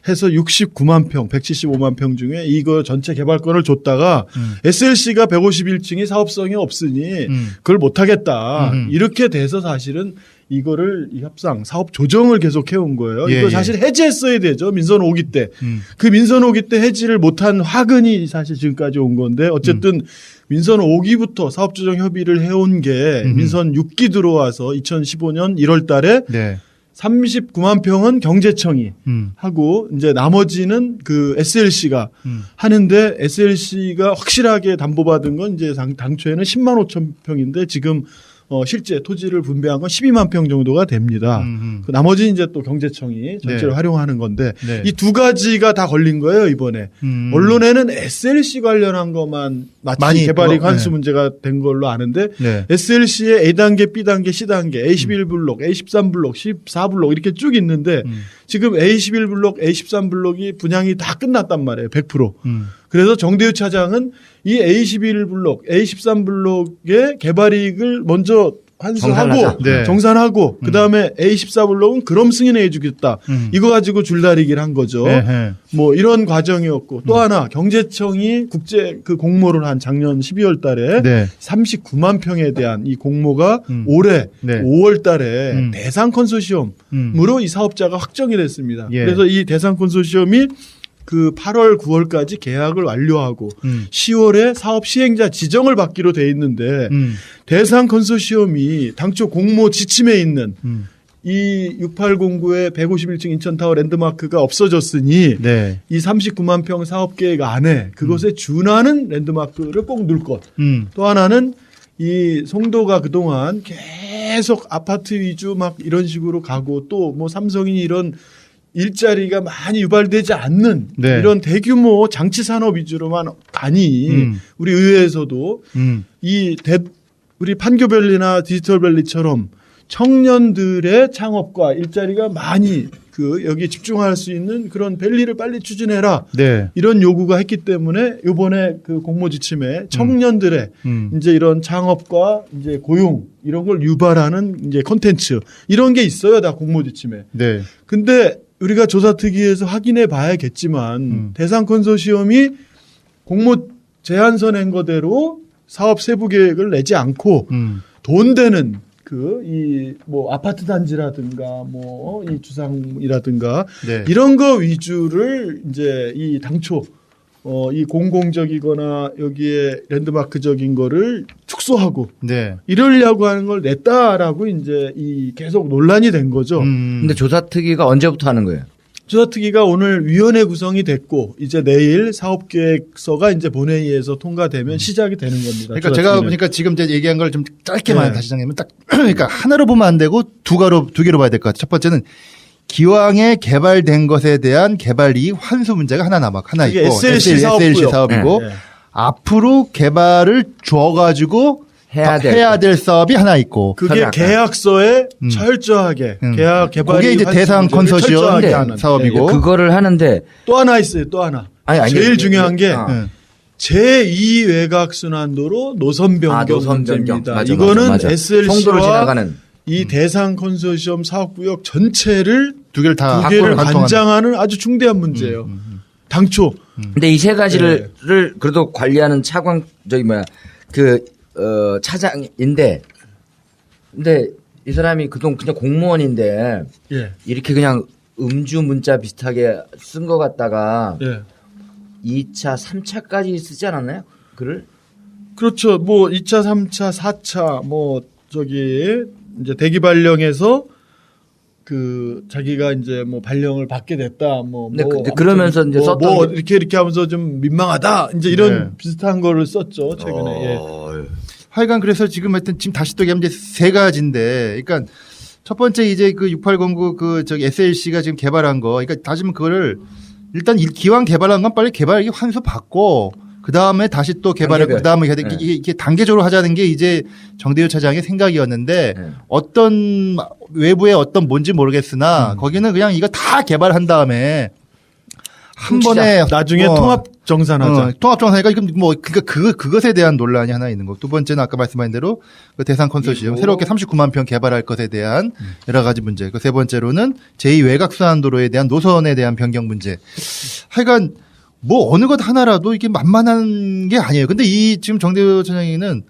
해서 69만 평, 175만 평 중에 이거 전체 개발권을 줬다가 SLC가 151층이 사업성이 없으니 그걸 못 하겠다. 이렇게 돼서 사실은 이거를 이 협상 사업 조정을 계속 해온 거예요. 예, 이거 예. 사실 해지했어야 되죠. 민선 5기 때. 그 민선 5기 때 해지를 못한 화근이 사실 지금까지 온 건데 어쨌든 민선 5기부터 사업 조정 협의를 해온 게 민선 6기 들어와서 2015년 1월 달에 네. 39만 평은 경제청이 하고 이제 나머지는 그 SLC가 하는데 SLC가 확실하게 담보받은 건 이제 당초에는 10만 5천 평인데 지금 실제 토지를 분배한 건 12만 평 정도가 됩니다. 그 나머지 이제 또 경제청이 전체를 네. 활용하는 건데 네. 이 두 가지가 다 걸린 거예요 이번에. 언론에는 SLC 관련한 것만 마치 많이 개발이익 그거, 환수 네. 문제가 된 걸로 아는데 네. SLC의 A단계, B단계, C단계, A11블록, A13블록, 14블록 이렇게 쭉 있는데 지금 A11블록, A13블록이 분양이 다 끝났단 말이에요. 100%. 그래서 정대유 차장은 이 A11블록, A13블록의 개발이익을 먼저 환수하고 정산하자. 네. 정산하고 그다음에 A14블록은 그럼 승인해 주겠다. 이거 가지고 줄다리기를 한 거죠. 네. 뭐 이런 과정이었고 또 하나 경제청이 국제 그 공모를 한 작년 12월 달에 네. 39만 평에 대한 이 공모가 올해 네. 5월 달에 대상 컨소시엄으로 이 사업자가 확정이 됐습니다. 예. 그래서 이 대상 컨소시엄이 그 8월 9월까지 계약을 완료하고 10월에 사업 시행자 지정을 받기로 돼 있는데 대상 컨소시엄이 당초 공모 지침에 있는 이 6809의 151층 인천타워 랜드마크가 없어졌으니 네. 이 39만 평 사업 계획 안에 그것에 준하는 랜드마크를 꼭 넣을 것. 또 하나는 이 송도가 그동안 계속 아파트 위주 막 이런 식으로 가고 또 뭐 삼성이 이런 일자리가 많이 유발되지 않는 네. 이런 대규모 장치 산업 위주로만 가니 우리 의회에서도 우리 판교밸리나 디지털밸리처럼 청년들의 창업과 일자리가 많이 그 여기 집중할 수 있는 그런 밸리를 빨리 추진해라. 네. 이런 요구가 했기 때문에 이번에 그 공모 지침에 청년들의 이제 이런 창업과 이제 고용 이런 걸 유발하는 이제 콘텐츠 이런 게 있어요. 다 공모 지침에. 네. 근데 우리가 조사특위에서 확인해 봐야겠지만 대상 컨소시엄이 공모 제안서 낸 거대로 사업 세부 계획을 내지 않고 돈 되는 그 이 뭐 아파트 단지라든가 뭐 이 주상이라든가 네. 이런 거 위주를 이제 이 당초 이 공공적이거나 여기에 랜드마크적인 거를 축소하고 네. 이러려고 하는 걸 냈다라고 이제 이 계속 논란이 된 거죠. 근데 조사특위가 언제부터 하는 거예요? 조사특위가 오늘 위원회 구성이 됐고 이제 내일 사업계획서가 이제 본회의에서 통과되면 시작이 되는 겁니다. 그러니까 제가 조사특위는. 보니까 지금 이제 얘기한 걸 좀 짧게만 네. 다시 정리하면 딱 그러니까 하나로 보면 안 되고 두 개로 봐야 될 것 같아요. 첫 번째는 기왕에 개발된 것에 대한 개발 이익 환수 문제가 하나 있고 이게 SLC 사업고요. 사업이고 네. 앞으로 개발을 줘가지고 해야 될 사업이 하나 있고 그게 설명. 계약서에 철저하게 계약 개발 그게 이제 대상 컨소시엄 사업이고 그거를 하는데 또 하나 있어요. 또 하나. 아니, 제일 중요한 게 네. 제2 외곽 순환도로 노선 변경 노선 변경. 문제입니다. 맞아, 이거는 맞아. 송도를 SLC와 지나가는 이 대상 컨소시엄 사업구역 전체를 두 개를 다 두 개를 관통하는. 관장하는 아주 중대한 문제예요. 당초 근데 이 세 가지를 그래도 관리하는 차장인데 근데 이 사람이 그동안 그냥 공무원인데 예. 이렇게 그냥 음주 문자 비슷하게 쓴 것 같다가 예. 2차, 3차까지 쓰지 않았나요? 글을? 그렇죠. 뭐 2차, 3차, 4차 뭐 저기 이제 대기 발령에서 그 자기가 이제 뭐 발령을 받게 됐다. 근데 그러면서 이제 썼던 뭐 게- 이렇게 하면서 좀 민망하다. 이제 이런 네. 비슷한 거를 썼죠. 최근에. 예. 하여간 그래서 지금 하여튼 지금 다시 또 얘기하면 이제 세 가지인데, 그러니까 첫 번째 이제 그 6809 그 저기 SLC가 지금 개발한 거, 그러니까 따지면 그거를 일단 기왕 개발한 건 빨리 개발 환수 받고 그 다음에 다시 또 개발을 단계별. 그 다음에 네. 이게 단계적으로 하자는 게 이제 정대유 차장의 생각이었는데 네. 어떤 외부의 어떤 뭔지 모르겠으나 거기는 그냥 이거 다 개발한 다음에 한 번에 나중에 통합 정산하자. 통합 정산이니까 이건 뭐 그것에 대한 논란이 하나 있는 거. 두 번째는 아까 말씀하신 대로 그 대상 컨소시엄 새롭게 39만 평 개발할 것에 대한 여러 가지 문제. 그 세 번째로는 제2 외곽 순환도로에 대한 노선에 대한 변경 문제. 하여간 뭐 어느 것 하나라도 이게 만만한 게 아니에요. 근데 이 지금 정대유 차장님은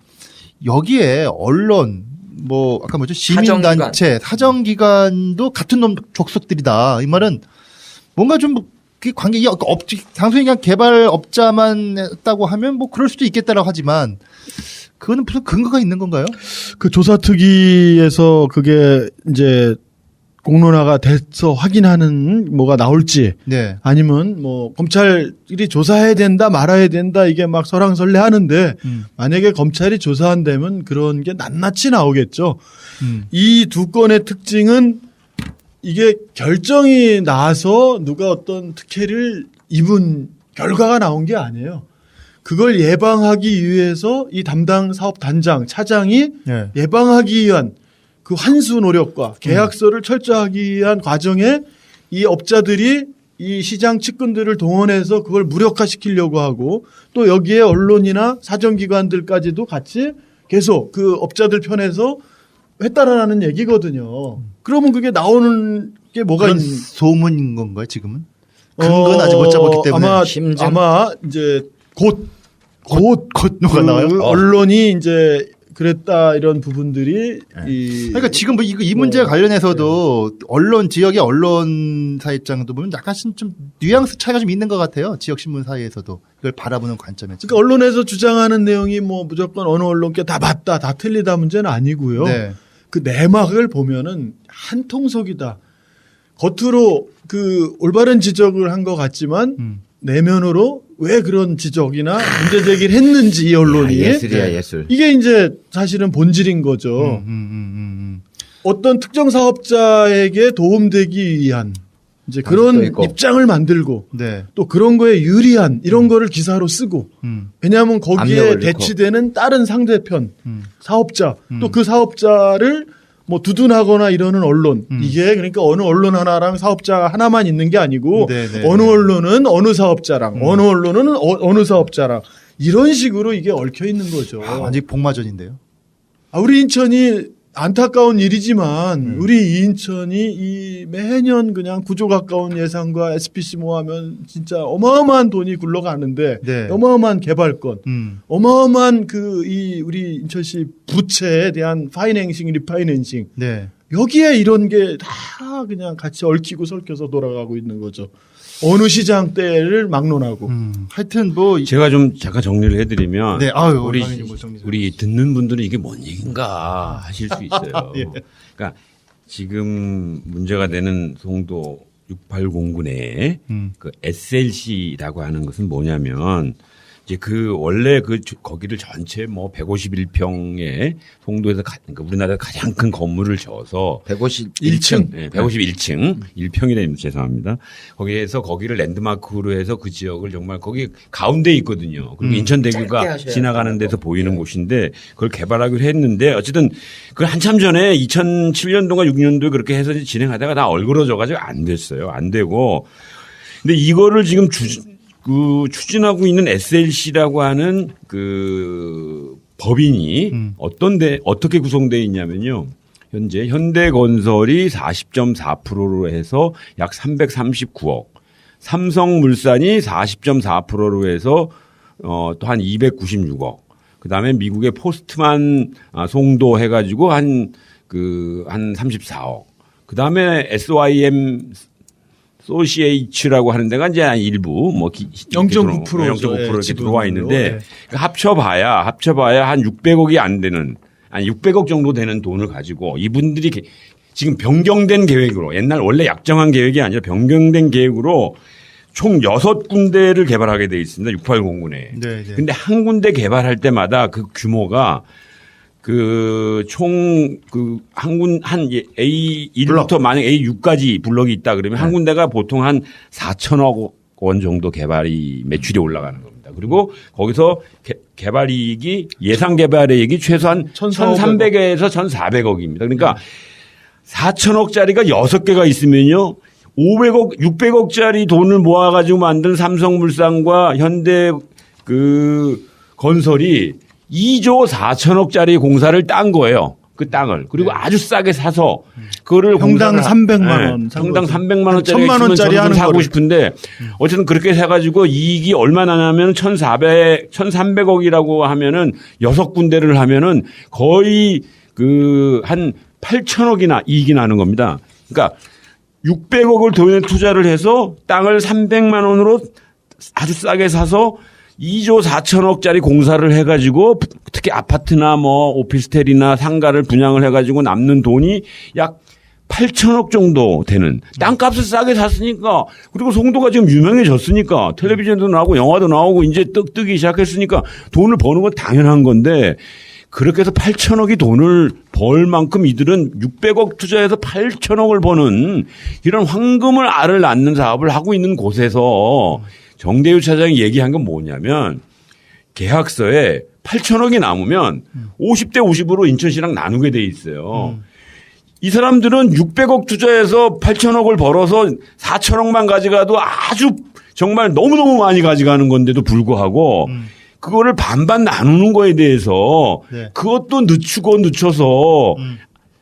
여기에 언론 뭐 아까 뭐죠 시민단체 사정기관도 같은 놈 족속들이다. 이 말은 뭔가 좀 그 관계 이 단순히 그냥 개발업자만 했다고 하면 뭐 그럴 수도 있겠다라고 하지만 그거는 무슨 근거가 있는 건가요? 그 조사 특위에서 그게 이제 공론화가 돼서 확인하는 뭐가 나올지 네. 아니면 뭐 검찰이 조사해야 된다 말아야 된다 이게 막 설왕설래 하는데 만약에 검찰이 조사한다면 그런 게 낱낱이 나오겠죠. 이 두 건의 특징은 이게 결정이 나서 누가 어떤 특혜를 입은 결과가 나온 게 아니에요. 그걸 예방하기 위해서 이 담당 사업 단장 차장이 네. 예방하기 위한 그 환수 노력과 계약서를 철저하기 위한 과정에 이 업자들이 이 시장 측근들을 동원해서 그걸 무력화시키려고 하고 또 여기에 언론이나 사정기관들까지도 같이 계속 그 업자들 편에서 했다라는 얘기거든요. 그러면 그게 나오는 게 뭐가 그런 소문인 건가요 지금은? 근거는 아직 못 잡았기 때문에 아마 이제 곧 누가 나와요? 언론이 이제 그랬다 이런 부분들이 그러니까 지금 뭐 이 문제와 관련해서도 언론 지역의 언론사 입장도 보면 약간씩 좀 뉘앙스 차이가 좀 있는 것 같아요. 지역 신문 사이에서도 이걸 바라보는 관점에서. 그러니까 언론에서 주장하는 내용이 뭐 무조건 어느 언론께 다 맞다, 다 틀리다 문제는 아니고요. 네. 그 내막을 보면은 한통속이다. 겉으로 그 올바른 지적을 한 것 같지만 내면으로 왜 그런 지적이나 문제 제기를 했는지 이 언론이 예술이야 예술. 이게 이제 사실은 본질인 거죠. 어떤 특정 사업자에게 도움되기 위한 이제 그런 있고. 입장을 만들고 네. 또 그런 거에 유리한 이런 거를 기사로 쓰고 왜냐하면 거기에 압력을 대치되는 다른 상대편 사업자 또 그 사업자를 뭐 두둔하거나 이러는 언론 이게 그러니까 어느 언론 하나랑 사업자 하나만 있는 게 아니고 네네. 어느 언론은 어느 사업자랑 어느 언론은 어느 사업자랑 이런 식으로 이게 얽혀 있는 거죠. 아, 완전 복마전인데요. 우리 인천이 안타까운 일이지만 우리 인천이 이 매년 그냥 구조 가까운 예산과 SPC 모하면 진짜 어마어마한 돈이 굴러가는데 네. 어마어마한 개발권, 어마어마한 그 이 우리 인천시 부채에 대한 파이낸싱, 리파이낸싱 네. 여기에 이런 게 다 그냥 같이 얽히고 설켜서 돌아가고 있는 거죠. 어느 시장 때를 막론하고. 하여튼 뭐 제가 좀 잠깐 정리를 해드리면 네, 아유, 우리 당연히 뭐 정리 좀 우리 듣는 분들은 이게 뭔 얘기인가 하실 수 있어요. 예. 그러니까 지금 문제가 되는 송도 6809 내에 그 SLC라고 하는 것은 뭐냐면 이제 그 원래 거기를 전체 뭐 151평의 송도에서 그러니까 우리나라 가장 큰 건물을 져서 151층. 네, 151층 1평이라 죄송합니다. 거기에서 거기를 랜드마크로 해서 그 지역을 정말 거기 가운데에 있거든요. 그리고 인천대교가 지나가는 데서 보이는 곳인데 그걸 개발하기로 했는데 어쨌든 그걸 한참 전에 2007년도가 6년도에 그렇게 해서 진행하다가 다 얼그러져 가지고 안 됐어요. 안 되고 근데 이거를 지금 추진하고 있는 SLC라고 하는 그 법인이 어떻게 구성되어 있냐면요. 현재 현대건설이 40.4%로 해서 약 339억, 삼성물산이 40.4%로 해서 또 한 296억, 그 다음에 미국의 포스트만 송도 해가지고 한 34억, 그 다음에 SYM 소시에이츠라고 하는 데가 이제 일부 뭐 0.9% 이렇게 들어와 있는데 네. 합쳐봐야 한 600억이 안 되는 600억 정도 되는 돈을 가지고 이분들이 지금 변경된 계획으로 옛날 원래 약정한 계획이 아니라 변경된 계획으로 총 6군데를 개발하게 돼 있습니다. 6809에. 네. 근데 한 군데 개발할 때마다 그 규모가 한 A1부터 만약 A6까지 블럭이 있다 그러면 한 군데가 보통 한 4천억 원 정도 개발이 매출이 올라가는 겁니다. 그리고 거기서 개발 이익이 예상 개발 이익이 최소한 1,300에서 1,400억입니다. 그러니까 4천억짜리가 6개가 있으면요. 500억, 600억짜리 돈을 모아가지고 만든 삼성물산과 현대 건설이 2조 4천억짜리 공사를 딴 거예요. 그 땅을. 그리고 아주 싸게 사서 그거를 평당 300만 원. 평당 300만 원짜리 1,000만 원짜리 하는 사고 거를. 싶은데 어쨌든 그렇게 사가지고 이익이 얼마나 나냐면 1,300억이라고 하면은 6군데를 하면은 거의 한 8천억이나 이익이 나는 겁니다. 그러니까 600억을 돈에 투자를 해서 땅을 300만 원으로 아주 싸게 사서 2조 4천억짜리 공사를 해가지고 특히 아파트나 뭐 오피스텔이나 상가를 분양을 해가지고 남는 돈이 약 8천억 정도 되는 땅값을 싸게 샀으니까 그리고 송도가 지금 유명해졌으니까 텔레비전도 나오고 영화도 나오고 이제 뜨기 시작했으니까 돈을 버는 건 당연한 건데 그렇게 해서 8천억이 돈을 벌 만큼 이들은 600억 투자해서 8천억을 버는 이런 황금을 알을 낳는 사업을 하고 있는 곳에서 정대유 차장이 얘기한 건 뭐냐면 계약서에 8천억이 남으면 50대 50으로 인천시랑 나누게 돼 있어요. 이 사람들은 600억 투자해서 8천억을 벌어서 4천억만 가져가도 아주 정말 너무너무 많이 가져가는 건데도 불구하고 그거를 반반 나누는 거에 대해서 네. 그것도 늦춰서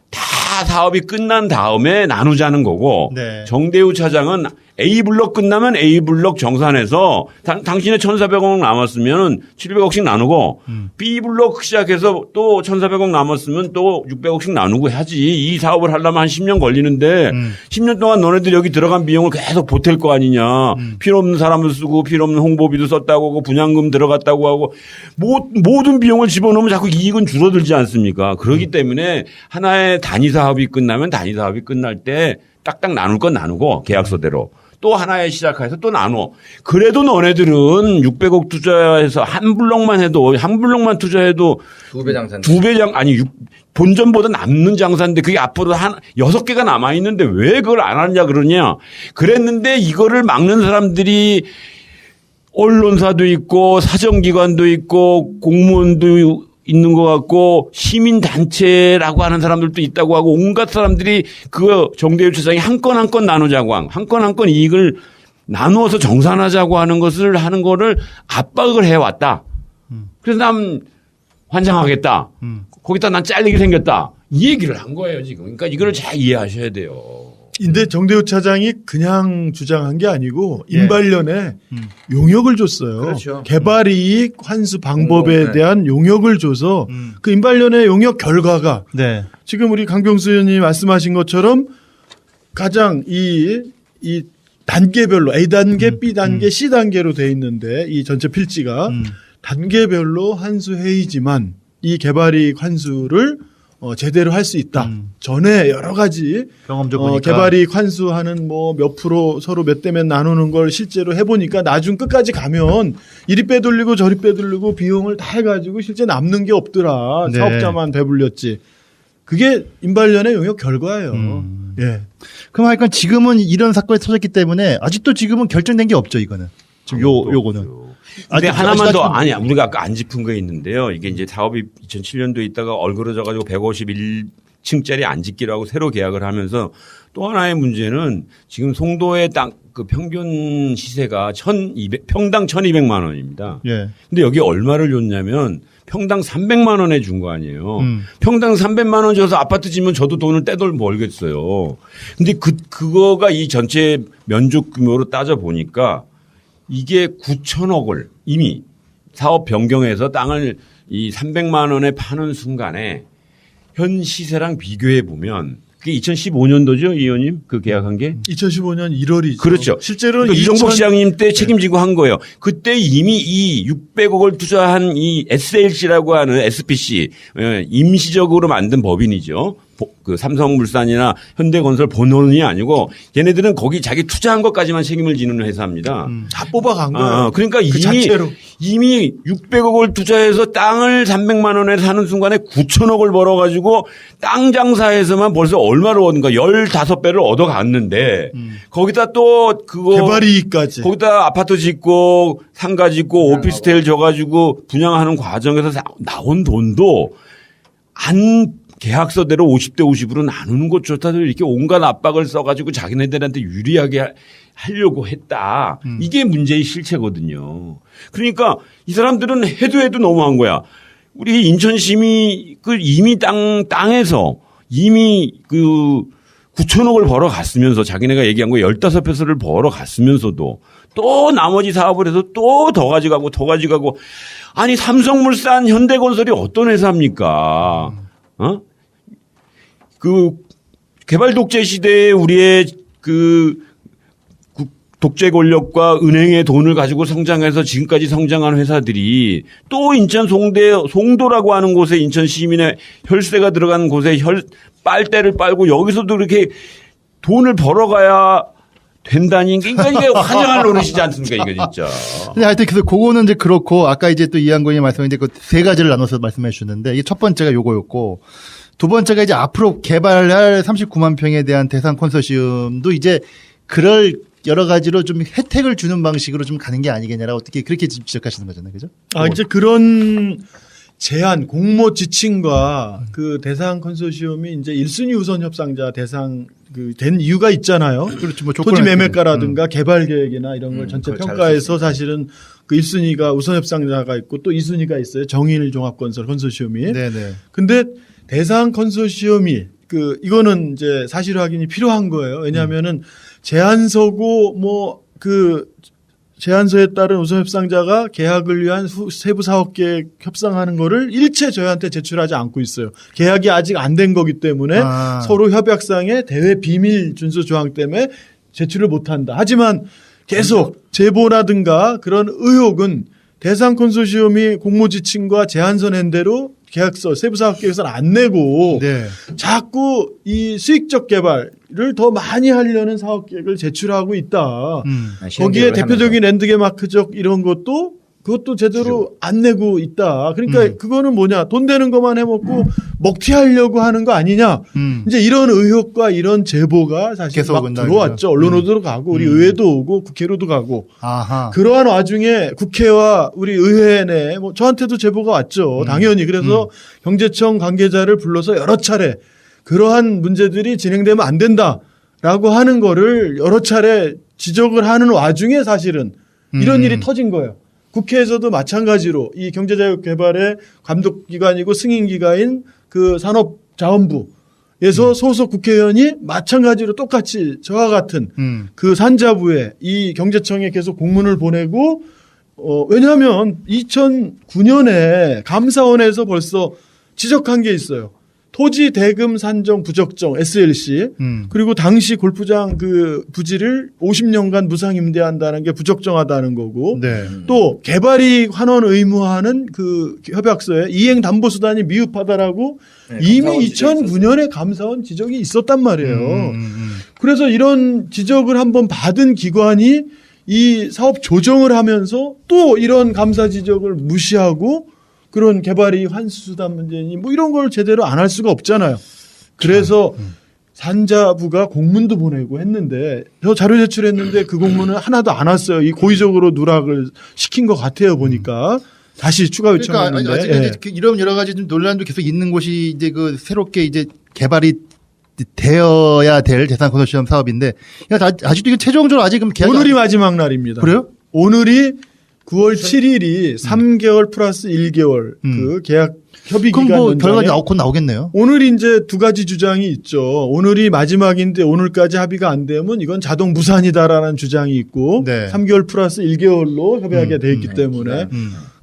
다 사업이 끝난 다음에 나누자는 거고 네. 정대우 차장은 A블록 끝나면 A블록 정산해서 당신의 1,400억 남았으면 700억씩 나누고 B블록 시작해서 또 1,400억 남았으면 또 600억씩 나누고 해야지. 이 사업을 하려면 한 10년 걸리는데 10년 동안 너네들 여기 들어간 비용을 계속 보탤 거 아니냐. 필요 없는 사람을 쓰고 필요 없는 홍보비도 썼다고 하고 분양금 들어갔다고 하고 모든 비용을 집어넣으면 자꾸 이익은 줄어들지 않습니까? 그렇기 때문에 하나의 단위 사업이 끝나면 단위 사업이 끝날 때 딱딱 나눌 건 나누고 계약서대로. 또 하나에 시작해서 또 나눠. 그래도 너네들은 600억 투자해서 한 블록만 투자해도 2배 장산. 본전보다 남는 장사인데 그게 앞으로 한 6개가 남아있는데 왜 그걸 안 하느냐 그러냐. 그랬는데 이거를 막는 사람들이 언론사도 있고 사정기관도 있고 공무원도 있는 것 같고 시민단체라고 하는 사람들도 있다고 하고 온갖 사람들이 그 정대유 차장이 한 건 한 건 나누자고 한 건 이익을 나누어서 정산하자고 하는 거를 압박을 해왔다. 그래서 난 환장하겠다. 거기다 난 잘리게 생겼다. 이 얘기를 한 거예요 지금. 그러니까 이걸 잘 이해하셔야 돼요. 근데 정대우 차장이 그냥 주장한 게 아니고 임발련에 용역을 줬어요. 그렇죠. 개발이익 환수 방법에 대한 용역을 줘서 그 임발련의 용역 결과가 네. 지금 우리 강병수 의원님이 말씀하신 것처럼 가장 이 단계별로 A단계, B단계, C단계로 돼 있는데 이 전체 필지가 단계별로 환수회의지만 이 개발이익 환수를 제대로 할 수 있다. 전에 여러 가지 경험적 보니까 개발이익 환수하는 뭐 몇 프로 서로 몇 대면 나누는 걸 실제로 해보니까 나중 끝까지 가면 이리 빼돌리고 저리 빼돌리고 비용을 다 해가지고 실제 남는 게 없더라. 네. 사업자만 배불렸지. 그게 임발련의 용역 결과예요. 예. 그럼 하여간 지금은 이런 사건이 터졌기 때문에 아직도 지금은 결정된 게 없죠 이거는. 지금 요거는. 근데 아직- 하나만 아직- 더 아니야. 우리가 아까 안 짚은 거 있는데요. 이게 이제 사업이 2007년도에 있다가 얼그러져 가지고 151층짜리 안 짓기로 하고 새로 계약을 하면서 또 하나의 문제는 지금 송도의 땅 그 평균 시세가 평당 1,200만 원입니다. 예. 근데 여기 얼마를 줬냐면 평당 300만 원에 준 거 아니에요. 평당 300만 원 줘서 아파트 지면 저도 돈을 떼돌 벌겠어요. 근데 그거가 이 전체 면적 규모로 따져 보니까 이게 9천억을 이미 사업 변경해서 땅을 이 300만 원에 파는 순간에 현 시세랑 비교해 보면 그게 2015년도죠, 이 의원님? 그 계약한 게? 2015년 1월이죠. 그렇죠. 실제로는 그러니까 이종복 시장님 때 책임지고 한 거예요. 그때 이미 이 600억을 투자한 이 SLC라고 하는 SPC 임시적으로 만든 법인이죠. 그 삼성물산이나 현대건설 본원이 아니고 얘네들은 거기 자기 투자한 것까지만 책임을 지는 회사입니다. 다 뽑아간 거예요. 그러니까 그 자체로. 이미 600억을 투자해서 땅을 300만 원에 사는 순간에 9천억을 벌어가지고 땅 장사에서만 벌써 얼마를 얻는가 15배를 얻어갔는데 거기다 또 그거 개발이익까지. 거기다 아파트 짓고 상가 짓고 오피스텔 줘가지고 분양하는 과정에서 나온 돈도 안 계약서대로 50대 50으로 나누는 것조차도 이렇게 온갖 압박을 써가지고 자기네들한테 유리하게 하려고 했다. 이게 문제의 실체거든요. 그러니까 이 사람들은 해도 너무한 거야. 우리 인천시미 이미 땅에서 이미 9천억을 벌어갔으면서 자기네가 얘기한 거 15배수를 벌어갔으면서도 또 나머지 사업을 해서 또 더 가져가고 아니 삼성물산 현대건설이 어떤 회사입니까? 그 개발 독재 시대에 우리의 그 독재 권력과 은행의 돈을 가지고 성장해서 지금까지 성장한 회사들이 또 인천 송도라고 하는 곳에 인천 시민의 혈세가 들어가는 곳에 빨대를 빨고 여기서도 그렇게 돈을 벌어가야 된다니 그러니까 이게 환장할 노릇이지 않습니까 이게 진짜. 근데 하여튼 그래서 그거는 이제 그렇고 아까 이제 또 이한권이 말씀하신 그 세 가지를 나눠서 말씀해 주셨는데 이게 첫 번째가 요거였고 두 번째가 이제 앞으로 개발할 39만 평에 대한 대상 컨소시엄도 이제 그럴 여러 가지로 좀 혜택을 주는 방식으로 좀 가는 게 아니겠냐라고 어떻게 그렇게 지적하시는 거잖아요. 그죠? 이제 그런 제한, 공모 지침과 그 대상 컨소시엄이 이제 1순위 우선 협상자 대상 된 이유가 있잖아요. 그렇죠. 뭐 토지 매매가라든가 개발 계획이나 이런 걸 전체 평가해서 사실은 그 1순위가 우선 협상자가 있고 또 2순위가 있어요. 정일 종합건설 컨소시엄이. 네네. 근데 대상 컨소시엄이 이거는 이제 사실 확인이 필요한 거예요. 왜냐하면은 제안서고 제안서에 따른 우선 협상자가 계약을 위한 세부 사업 계획 협상하는 거를 일체 저희한테 제출하지 않고 있어요. 계약이 아직 안 된 거기 때문에 서로 협약상의 대외 비밀 준수 조항 때문에 제출을 못 한다. 하지만 계속 제보라든가 그런 의혹은 대상 컨소시엄이 공모지침과 제안서 낸 대로 계약서 세부 사업 계획서를 안 내고 네. 자꾸 이 수익적 개발을 더 많이 하려는 사업 계획을 제출하고 있다. 거기에 대표적인 랜드계 마크적 이런 그것도 제대로 안 내고 있다. 그러니까 그거는 뭐냐? 돈 되는 것만 해먹고 먹튀하려고 하는 거 아니냐? 이제 이런 의혹과 이런 제보가 사실 막 들어왔죠. 언론으로도 가고 우리 의회도 오고 국회로도 가고. 아하. 그러한 와중에 국회와 우리 의회 내 저한테도 제보가 왔죠. 당연히. 그래서 경제청 관계자를 불러서 여러 차례 그러한 문제들이 진행되면 안 된다라고 하는 거를 여러 차례 지적을 하는 와중에 사실은 이런 일이 터진 거예요. 국회에서도 마찬가지로 이 경제자유개발의 감독기관이고 승인기관인 그 산업자원부에서 소속 국회의원이 마찬가지로 똑같이 저와 같은 그 산자부에 이 경제청에 계속 공문을 보내고 왜냐하면 2009년에 감사원에서 벌써 지적한 게 있어요. 토지 대금 산정 부적정 SLC 그리고 당시 골프장 그 부지를 50년간 무상 임대한다는 게 부적정하다는 거고 네. 또 개발이익 환원 의무화하는 그 협약서에 이행 담보 수단이 미흡하다라고 이미 2009년에 감사원 지적이 있었단 말이에요. 그래서 이런 지적을 한번 받은 기관이 이 사업 조정을 하면서 또 이런 감사 지적을 무시하고 그런 개발이 환수수단 문제니 이런 걸 제대로 안 할 수가 없잖아요. 그래서 산자부가 공문도 보내고 했는데 저 자료 제출했는데 그 공문은 하나도 안 왔어요. 이 고의적으로 누락을 시킨 것 같아요. 보니까 다시 추가 요청했는데. 그러니까 아직 이런 여러 가지 좀 논란도 계속 있는 곳이 이제 그 새롭게 이제 개발이 되어야 될 대상 컨소시엄 사업인데 아직도 이건 최종적으로 아직 오늘이 마지막 날입니다. 그래요? 오늘이 9월 7일이 3개월 플러스 1개월 그 계약 협의 기간 그럼 연장에 결과가 곧 나오겠네요. 오늘 이제 두 가지 주장이 있죠. 오늘이 마지막인데 오늘까지 합의가 안 되면 이건 자동 무산이다라는 주장이 있고 네. 3개월 플러스 1개월로 협의하게 돼 있기 때문에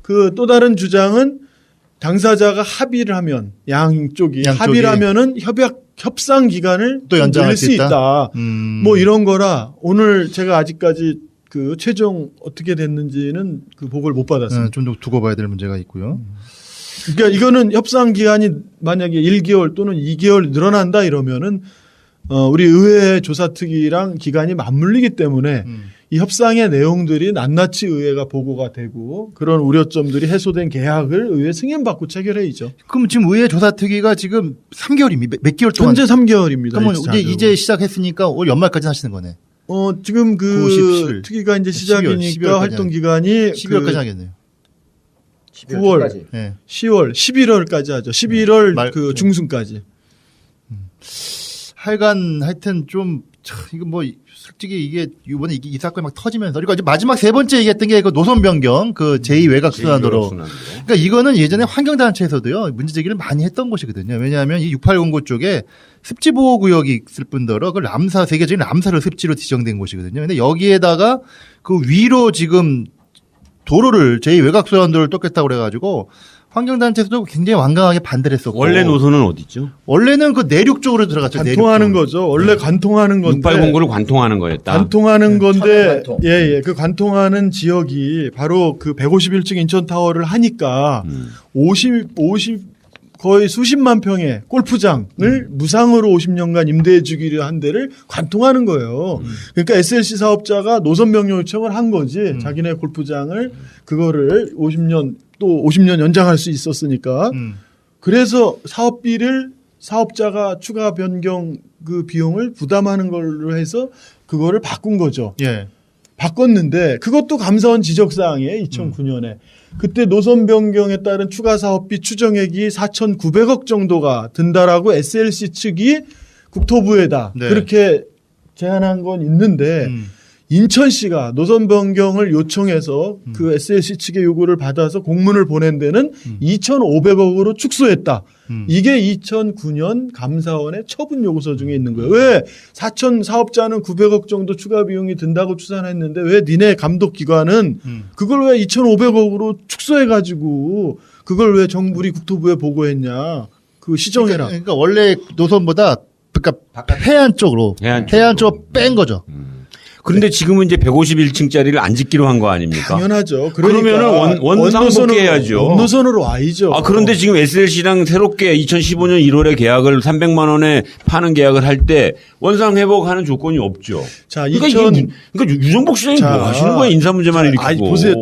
그 또 다른 주장은 당사자가 합의를 하면 양쪽이 합의를 하면은 협상 기간을 또 연장할 수 있다. 뭐 이런 거라 오늘 제가 아직까지 그 최종 어떻게 됐는지는 그 보고를 못 받았습니다. 좀 더 두고 봐야 될 문제가 있고요. 그러니까 이거는 협상 기간이 만약에 1개월 또는 2개월 늘어난다 이러면은 우리 의회 조사특위랑 기간이 맞물리기 때문에 이 협상의 내용들이 낱낱이 의회가 보고가 되고 그런 우려점들이 해소된 계약을 의회 승인받고 체결해야죠. 그럼 지금 의회 조사특위가 지금 3개월입니다. 몇 개월 동안? 현재 3개월입니다. 그러면 이제 시작했으니까 올 연말까지 하시는 거네. 지금 9, 10, 특위가 이제 시작이니까 활동 기간이 12월까지 하겠네요. 9월, 네. 10월, 11월까지 하죠. 11월 그 중순까지. 하여간 하여튼 좀 이거 뭐 솔직히 이게 이번에 이 사건이 막 터지면서 그리고 이제 마지막 세 번째 얘기했던 게 그 노선 변경 그 제2 외곽순환도로. 그러니까 이거는 예전에 환경단체에서도요 문제 제기를 많이 했던 곳이거든요. 왜냐하면 이 6809 쪽에 습지 보호 구역이 있을 뿐더러 그 람사 세계적인 람사로 습지로 지정된 곳이거든요. 근데 여기에다가 그 위로 지금 도로를 제2 외곽순환도를 뚫겠다고 그래가지고 환경단체에서도 굉장히 완강하게 반대를 했었고. 원래 노선은 어디죠? 원래는 그 내륙 쪽으로 들어갔죠. 관통하는 내륙 거죠. 원래 관통하는 건데. 6809를 관통하는 거였다. 관통하는 건데, 관통. 예. 그 관통하는 지역이 바로 그 151층 인천타워를 하니까 50 거의 수십만 평의 골프장을 무상으로 50년간 임대해 주기로 한 데를 관통하는 거예요. 그러니까 SLC 사업자가 노선 변경 요청을 한 거지. 자기네 골프장을 그거를 50년 연장할 수 있었으니까. 그래서 사업비를 사업자가 추가 변경 그 비용을 부담하는 걸로 해서 그거를 바꾼 거죠. 예. 바꿨는데 그것도 감사원 지적사항이에요. 2009년에. 그때 노선 변경에 따른 추가 사업비 추정액이 4,900억 정도가 든다라고 SLC 측이 국토부에다 네. 그렇게 제안한 건 있는데 인천시가 노선 변경을 요청해서 그 SLC 측의 요구를 받아서 공문을 보낸 데는 2,500억으로 축소했다. 이게 2009년 감사원의 처분 요구서 중에 있는 거예요. 왜 4천 사업자는 900억 정도 추가 비용이 든다고 추산했는데 왜 니네 감독기관은 그걸 왜 2,500억으로 축소해가지고 그걸 왜 정부리 국토부에 보고했냐. 그 시정해라. 그러니까 원래 노선보다 그러니까 해안 쪽으로 해안 쪽으로 뺀 거죠. 그런데 지금은 이제 151층짜리를 안 짓기로 한 거 아닙니까? 당연하죠. 그러면은 원상복귀 해야죠. 원노선으로 와야죠. 아, 그런데 지금 SLC랑 새롭게 2015년 1월에 계약을 300만 원에 파는 계약을 할 때 원상 회복하는 조건이 없죠. 자, 그러니까 유정복 시장이 뭐 하시는 거예요? 인사 문제만 일으키고. 아니, 보세요.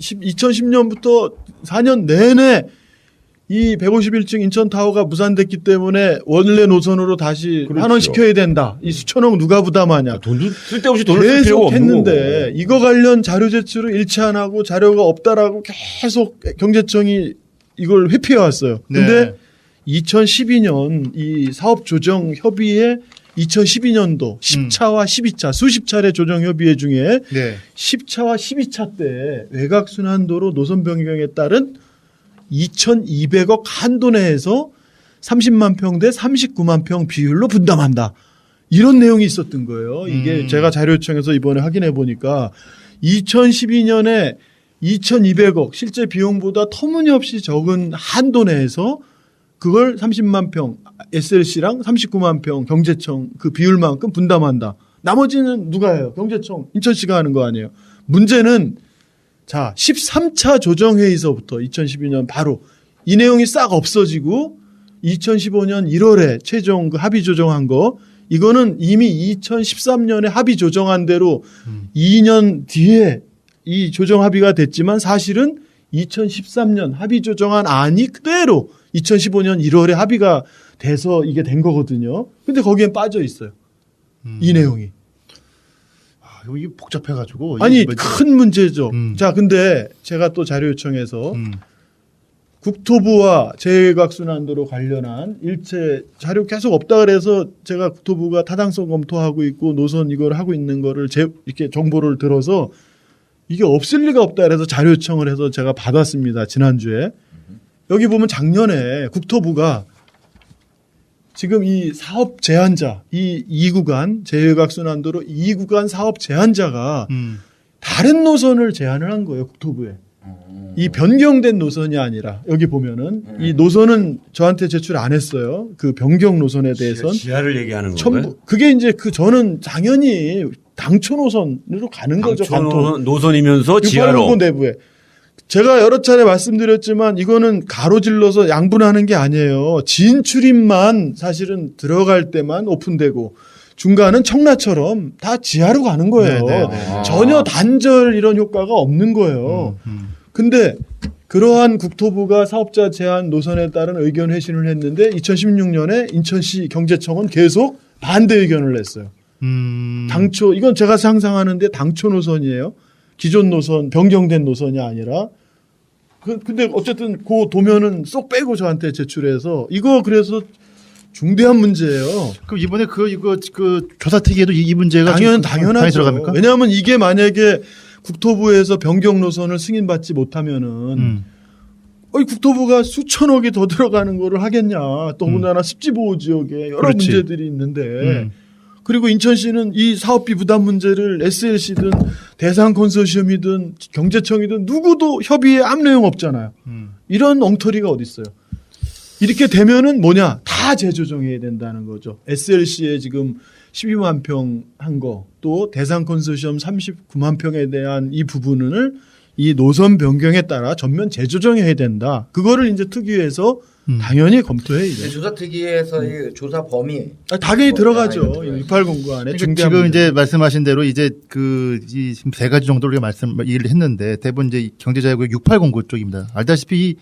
2010년부터 4년 내내 이 151층 인천타워가 무산됐기 때문에 원래 노선으로 다시 그렇죠. 환원시켜야 된다. 이 수천억 누가 부담하냐. 돈도 쓸데없이 돈을 쓸 필요가 계속 없는 했는데 거고. 이거 관련 자료 제출을 일치 안 하고 자료가 없다라고 계속 경제청이 이걸 회피해 왔어요. 근데 네. 2012년 이 사업 조정 협의회 2012년도 10차와 12차 수십 차례 조정 협의회 중에 네. 10차와 12차 때 외곽 순환도로 노선 변경에 따른 2,200억 한도 내에서 30만 평 대 39만 평 비율로 분담한다. 이런 내용이 있었던 거예요. 이게 제가 자료 요청해서 이번에 확인해 보니까 2012년에 2,200억 실제 비용보다 터무니없이 적은 한도 내에서 그걸 30만 평 SLC랑 39만 평 경제청 그 비율만큼 분담한다. 나머지는 누가 해요? 경제청 인천시가 하는 거 아니에요. 문제는 자 13차 조정회의서부터 2012년 바로 이 내용이 싹 없어지고 2015년 1월에 최종 그 합의 조정한 거 이거는 이미 2013년에 합의 조정한 대로 2년 뒤에 이 조정 합의가 됐지만 사실은 2013년 합의 조정한 안이 그대로 2015년 1월에 합의가 돼서 이게 된 거거든요. 근데 거기엔 빠져 있어요. 이 내용이. 이게 복잡해가지고. 아니 이게 뭐지? 큰 문제죠. 자, 근데 제가 또 자료 요청해서 국토부와 재외곽순환도로 관련한 일체 자료 계속 없다 그래서 제가 국토부가 타당성 검토하고 있고 노선 이걸 하고 있는 거를 이렇게 정보를 들어서 이게 없을 리가 없다 그래서 자료 요청을 해서 제가 받았습니다. 지난주에. 여기 보면 작년에 국토부가 지금 이 사업 제한자, 이 2구간, 재외곽순환도로 2구간 사업 제한자가 다른 노선을 제안을 한 거예요, 국토부에. 이 변경된 노선이 아니라, 여기 보면은, 이 노선은 저한테 제출 안 했어요. 그 변경 노선에 대해서는. 지하를 얘기하는 건가요? 전부, 그게 이제 저는 당연히 당초 노선으로 가는 거죠, 관통. 노선이면서 지하로. 689 내부에. 제가 여러 차례 말씀드렸지만 이거는 가로질러서 양분하는 게 아니에요. 진출입만 사실은 들어갈 때만 오픈되고 중간은 청라처럼 다 지하로 가는 거예요. 네네네. 전혀 단절 이런 효과가 없는 거예요. 근데 그러한 국토부가 사업자 제한 노선에 따른 의견 회신을 했는데 2016년에 인천시 경제청은 계속 반대 의견을 냈어요. 당초 이건 제가 상상하는데 당초 노선이에요. 기존 노선, 변경된 노선이 아니라. 근데 어쨌든 그 도면은 쏙 빼고 저한테 제출해서 이거 그래서 중대한 문제예요. 그럼 이번에 이거 조사특위에도 이 문제가 당연하죠. 들어갑니까? 왜냐하면 이게 만약에 국토부에서 변경 노선을 승인받지 못하면은 국토부가 수천억이 더 들어가는 거를 하겠냐. 더군다나 습지보호 지역에 여러 그렇지. 문제들이 있는데 그리고 인천시는 이 사업비 부담 문제를 SLC든 대상 컨소시엄이든 경제청이든 누구도 협의에 아무 내용 없잖아요. 이런 엉터리가 어디 있어요. 이렇게 되면은 뭐냐? 다 재조정해야 된다는 거죠. SLC에 지금 12만 평 한 거, 또 대상 컨소시엄 39만 평에 대한 이 부분을 이 노선 변경에 따라 전면 재조정해야 된다. 그거를 이제 특위에서 당연히 검토해야죠. 조사특위에서의 조사 범위 당연히 들어가죠. 6809 안에 지금 이제 말씀하신 대로 이제 이 세 가지 정도로 얘기를 했는데 대부분 이제 경제자유구역 6809 쪽입니다. 알다시피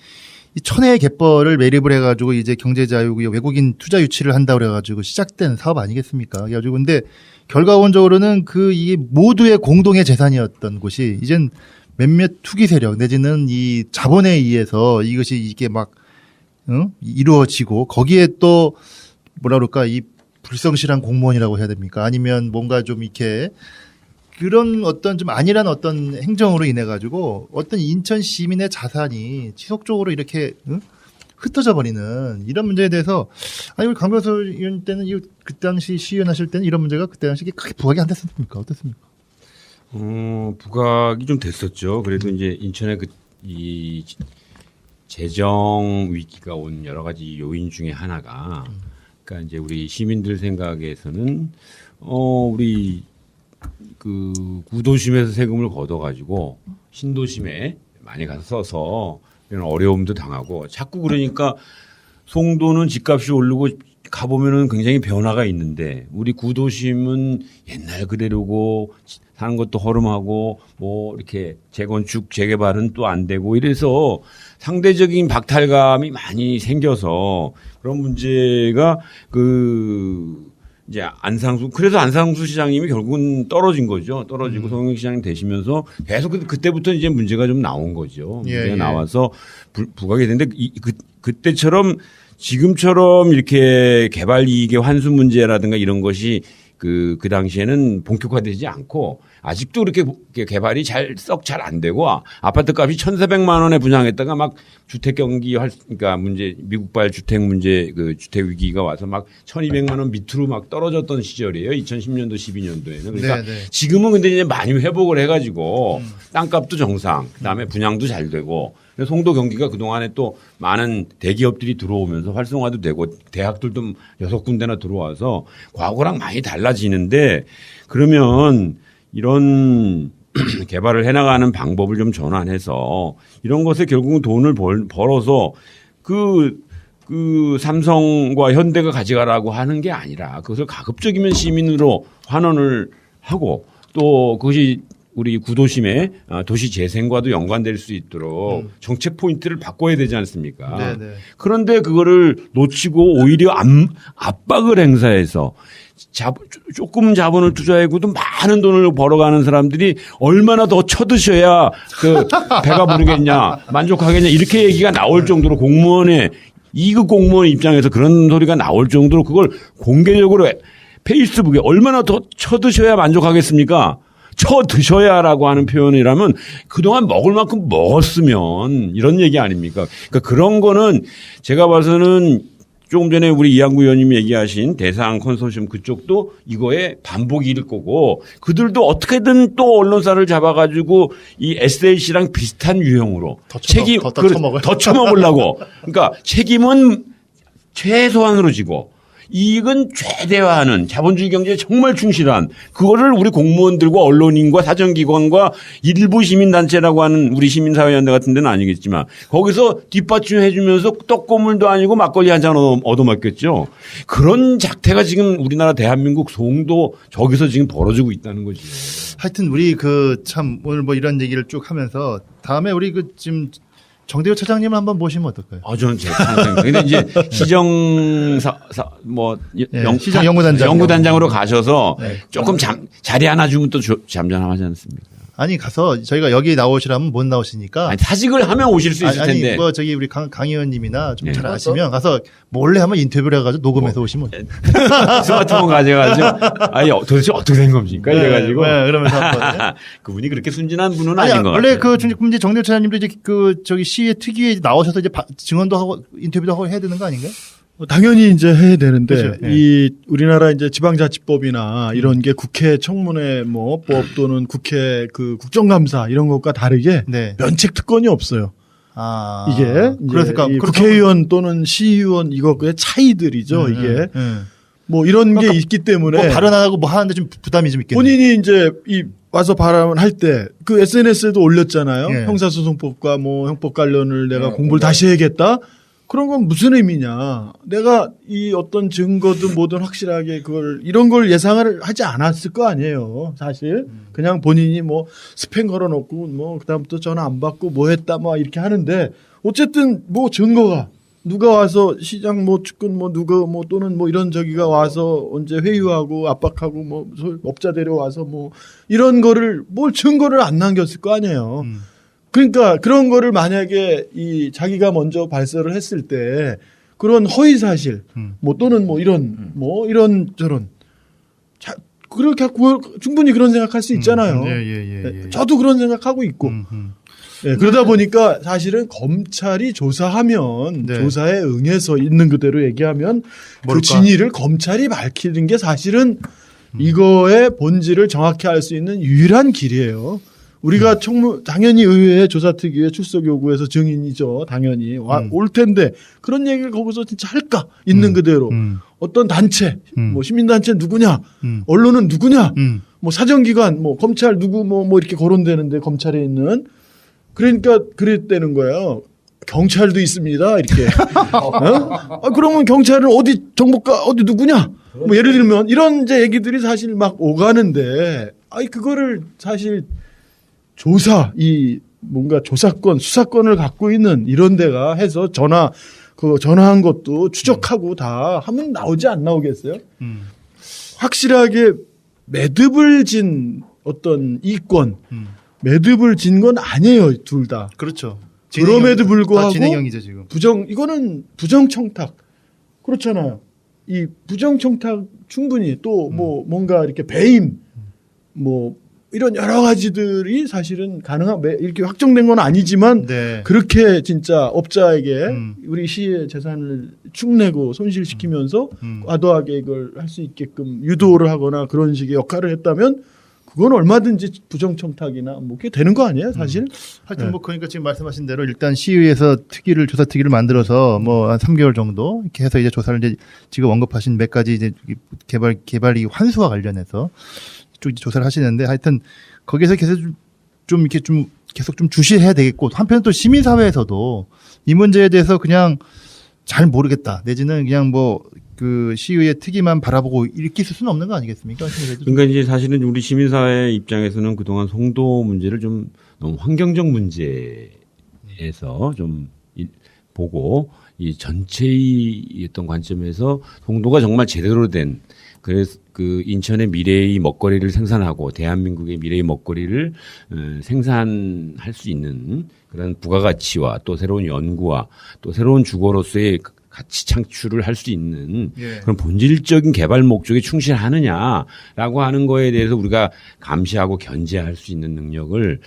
이 천혜의 갯벌을 매립을 해가지고 이제 경제자유구역 외국인 투자 유치를 한다고 그래가지고 시작된 사업 아니겠습니까? 그래가지고 근데 결과론적으로는 이게 모두의 공동의 재산이었던 곳이 이젠 몇몇 투기 세력 내지는 이 자본에 의해서 이게 막 이루어지고 거기에 또 뭐라 그럴까 이 불성실한 공무원이라고 해야 됩니까? 아니면 뭔가 좀 이렇게 그런 어떤 좀 아니란 어떤 행정으로 인해 가지고 어떤 인천 시민의 자산이 지속적으로 이렇게 흩어져 버리는 이런 문제에 대해서 우리 강병수 의원 때는 그 당시 시의원 하실 때는 이런 문제가 그때 당시 크게 부각이 안 됐습니까? 어땠습니까? 부각이 좀 됐었죠. 그래도 이제 인천의 이 재정 위기가 온 여러 가지 요인 중에 하나가, 그러니까 이제 우리 시민들 생각에서는 우리 구도심에서 세금을 걷어가지고 신도심에 많이 가서 써서 이런 어려움도 당하고 자꾸 그러니까 송도는 집값이 오르고 가보면은 굉장히 변화가 있는데 우리 구도심은 옛날 그대로고 사는 것도 허름하고 뭐 이렇게 재건축 재개발은 또 안 되고 이래서 상대적인 박탈감이 많이 생겨서 그런 문제가 이제 그래서 안상수 시장님이 결국은 떨어진 거죠. 떨어지고 송영길 시장님 되시면서 계속 그때부터 이제 문제가 좀 나온 거죠. 문제가 나와서 부각이 됐는데 그때처럼 지금처럼 이렇게 개발 이익의 환수 문제라든가 이런 것이 그 당시에는 본격화되지 않고 아직도 그렇게 개발이 썩 잘 안 되고 아파트 값이 1,400만 원에 분양했다가 막 주택 경기 그러니까 미국발 주택 문제 주택 위기가 와서 막 1,200만 원 밑으로 막 떨어졌던 시절이에요. 2010년도 12년도에는. 그러니까 네네. 지금은 근데 이제 많이 회복을 해가지고 땅값도 정상, 그다음에 분양도 잘 되고 송도 경기가 그동안에 또 많은 대기업들이 들어오면서 활성화도 되고 대학들도 6군데나 들어와서 과거랑 많이 달라지는데 그러면 이런 개발을 해나가는 방법을 좀 전환해서 이런 것에 결국은 돈을 벌어서 삼성과 현대가 가져가라고 하는 게 아니라 그것을 가급적이면 시민으로 환원을 하고 또 그것이 우리 구도심의 도시 재생과도 연관될 수 있도록 정책 포인트를 바꿔야 되지 않습니까? 네네. 그런데 그거를 놓치고 오히려 압박을 행사해서 조금 자본을 투자하고도 많은 돈을 벌어가는 사람들이 얼마나 더 쳐드셔야 배가 부르겠냐, 만족하겠냐 이렇게 얘기가 나올 정도로 공무원의 2급 공무원 입장에서 그런 소리가 나올 정도로 그걸 공개적으로 페이스북에 얼마나 더 쳐드셔야 만족하겠습니까? 쳐드셔야라고 하는 표현이라면 그동안 먹을 만큼 먹었으면 이런 얘기 아닙니까? 그러니까 그런 거는 제가 봐서는 조금 전에 우리 이한구 의원님이 얘기하신 대상 컨소시엄 그쪽도 이거에 반복일 거고 그들도 어떻게든 또 언론사를 잡아가지고 이 SLC랑 비슷한 유형으로 더 처먹으려고 그러니까 책임은 최소한으로 지고 이익은 최대화하는 자본주의 경제에 정말 충실한 그거를 우리 공무원들과 언론인과 사정기관과 일부 시민단체라고 하는 우리 시민사회연대 같은 데는 아니겠지만 거기서 뒷받침해 주면서 떡고물도 아니고 막걸리 한 잔 얻어먹겠죠. 그런 작태가 지금 우리나라 대한민국 송도 저기서 지금 벌어지고 있다는 거죠. 하여튼 우리 참 오늘 뭐 이런 얘기를 쭉 하면서 다음에 우리 지금 정대호 차장님을 한번 모시면 어떨까요? 저는 제 찬성. 근데 이제 시정 연구단장으로 가셔서 조금 자리 하나 주면 또 잠잠하지 않습니까? 아니 가서 저희가 여기 나오시라면 못 나오시니까 사직을 하면 오실 수 있을 텐데. 저기 우리 강 의원님이나 좀 잘 아시면 가서 몰래 한번 인터뷰를 해가지고 녹음해서 오시면 스마트폰 가져가지고 도대체 어떻게 된 겁니까? 이래가지고 그러면서 한번 그분이 그렇게 순진한 분은 아닌 것 같아요. 원래 문제 정대호 차장님도 이제 저기 시의 특위에 나오셔서 이제 증언도 하고 인터뷰도 하고 해야 되는 거 아닌가요? 당연히 이제 해야 되는데 그렇죠. 예. 이 우리나라 이제 지방자치법이나 이런 게 국회 청문회 뭐 법 또는 국회 그 국정감사 이런 것과 다르게 네. 면책 특권이 없어요. 아. 이게 그러니까 이 국회의원 또는 시의원 이거의 차이들이죠. 이게 뭐 이런 게 있기 때문에 뭐 발언 안 하고 뭐 하는데 좀 부담이 좀 있겠네요. 본인이 이제 이 와서 발언할 때 그 SNS에도 올렸잖아요. 예. 형사소송법과 뭐 형법 관련을 내가 공부를 다시 해야겠다. 그런 건 무슨 의미냐. 내가 이 어떤 증거든 뭐든 확실하게 그걸 이런 걸 예상을 하지 않았을 거 아니에요. 사실 그냥 본인이 뭐 스팸 걸어놓고 뭐 그다음부터 전화 안 받고 뭐 했다 뭐 이렇게 하는데 어쨌든 뭐 증거가 누가 와서 시장 뭐 측근 뭐 누가 뭐 또는 뭐 이런 저기가 와서 언제 회유하고 압박하고 뭐 업자 데려와서 뭐 이런 거를 뭘 증거를 안 남겼을 거 아니에요. 그러니까 그런 거를 만약에 이 자기가 먼저 발설을 했을 때 그런 허위 사실 뭐 또는 뭐 이런 저런 그렇게 충분히 그런 생각할 수 있잖아요. 예. 저도 그런 생각하고 있고. 예, 그러다 보니까 사실은 검찰이 조사하면 네. 조사에 응해서 있는 그대로 얘기하면 뭘까? 그 진위를 검찰이 밝히는 게 사실은 이거의 본질을 정확히 알 수 있는 유일한 길이에요. 우리가 당연히 의회에 조사특위에 출석 요구해서 증인이죠. 당연히 올 텐데 그런 얘기를 거기서 진짜 할까? 있는 그대로 어떤 단체, 뭐 시민단체 누구냐, 언론은 누구냐, 뭐 사정기관, 뭐 검찰 누구 뭐 이렇게 거론되는데 검찰에 있는 그러니까 그랬다는 거예요. 경찰도 있습니다. 이렇게. 그러면 경찰은 어디 정보과 어디 누구냐? 뭐 예를 들면 이런 이제 얘기들이 사실 막 오가는데, 그거를 사실 이 뭔가 조사권, 수사권을 갖고 있는 이런 데가 해서 전화한 것도 추적하고 다 하면 나오지 안 나오겠어요? 확실하게 매듭을 진 어떤 이권, 매듭을 진 건 아니에요, 둘 다. 그렇죠. 그럼에도 불구하고 진행형이죠 지금. 이거는 부정청탁. 그렇잖아요. 이 부정청탁 충분히 또 뭐 뭔가 이렇게 배임 뭐 이런 여러 가지들이 사실은 이렇게 확정된 건 아니지만 네. 그렇게 진짜 업자에게 우리 시의 재산을 축내고 손실시키면서 과도하게 이걸 할 수 있게끔 유도를 하거나 그런 식의 역할을 했다면 그건 얼마든지 부정청탁이나 뭐 그게 되는 거 아니에요, 사실? 하여튼 뭐 그러니까 지금 말씀하신 대로 일단 시의회에서 조사 특위를 만들어서 뭐 한 3개월 정도 이렇게 해서 이제 조사를 이제 지금 언급하신 몇 가지 이제 개발이 환수와 관련해서 쭉 조사를 하시는데 하여튼 거기서 계속 계속 좀 주시해야 되겠고 한편 또 시민사회에서도 이 문제에 대해서 그냥 잘 모르겠다 내지는 그냥 뭐 그 시의회 특위만 바라보고 이렇게 있을 수는 없는 거 아니겠습니까? 그러니까 이제 사실은 우리 시민사회 입장에서는 그동안 송도 문제를 좀 너무 환경적 문제에서 좀 보고 이 전체의 어떤 관점에서 송도가 정말 제대로 된 그래서 그 인천의 미래의 먹거리를 생산하고 대한민국의 미래의 먹거리를 생산할 수 있는 그런 부가가치와 또 새로운 연구와 또 새로운 주거로서의 가치 창출을 할 수 있는 그런 본질적인 개발 목적에 충실하느냐라고 하는 거에 대해서 우리가 감시하고 견제할 수 있는 능력을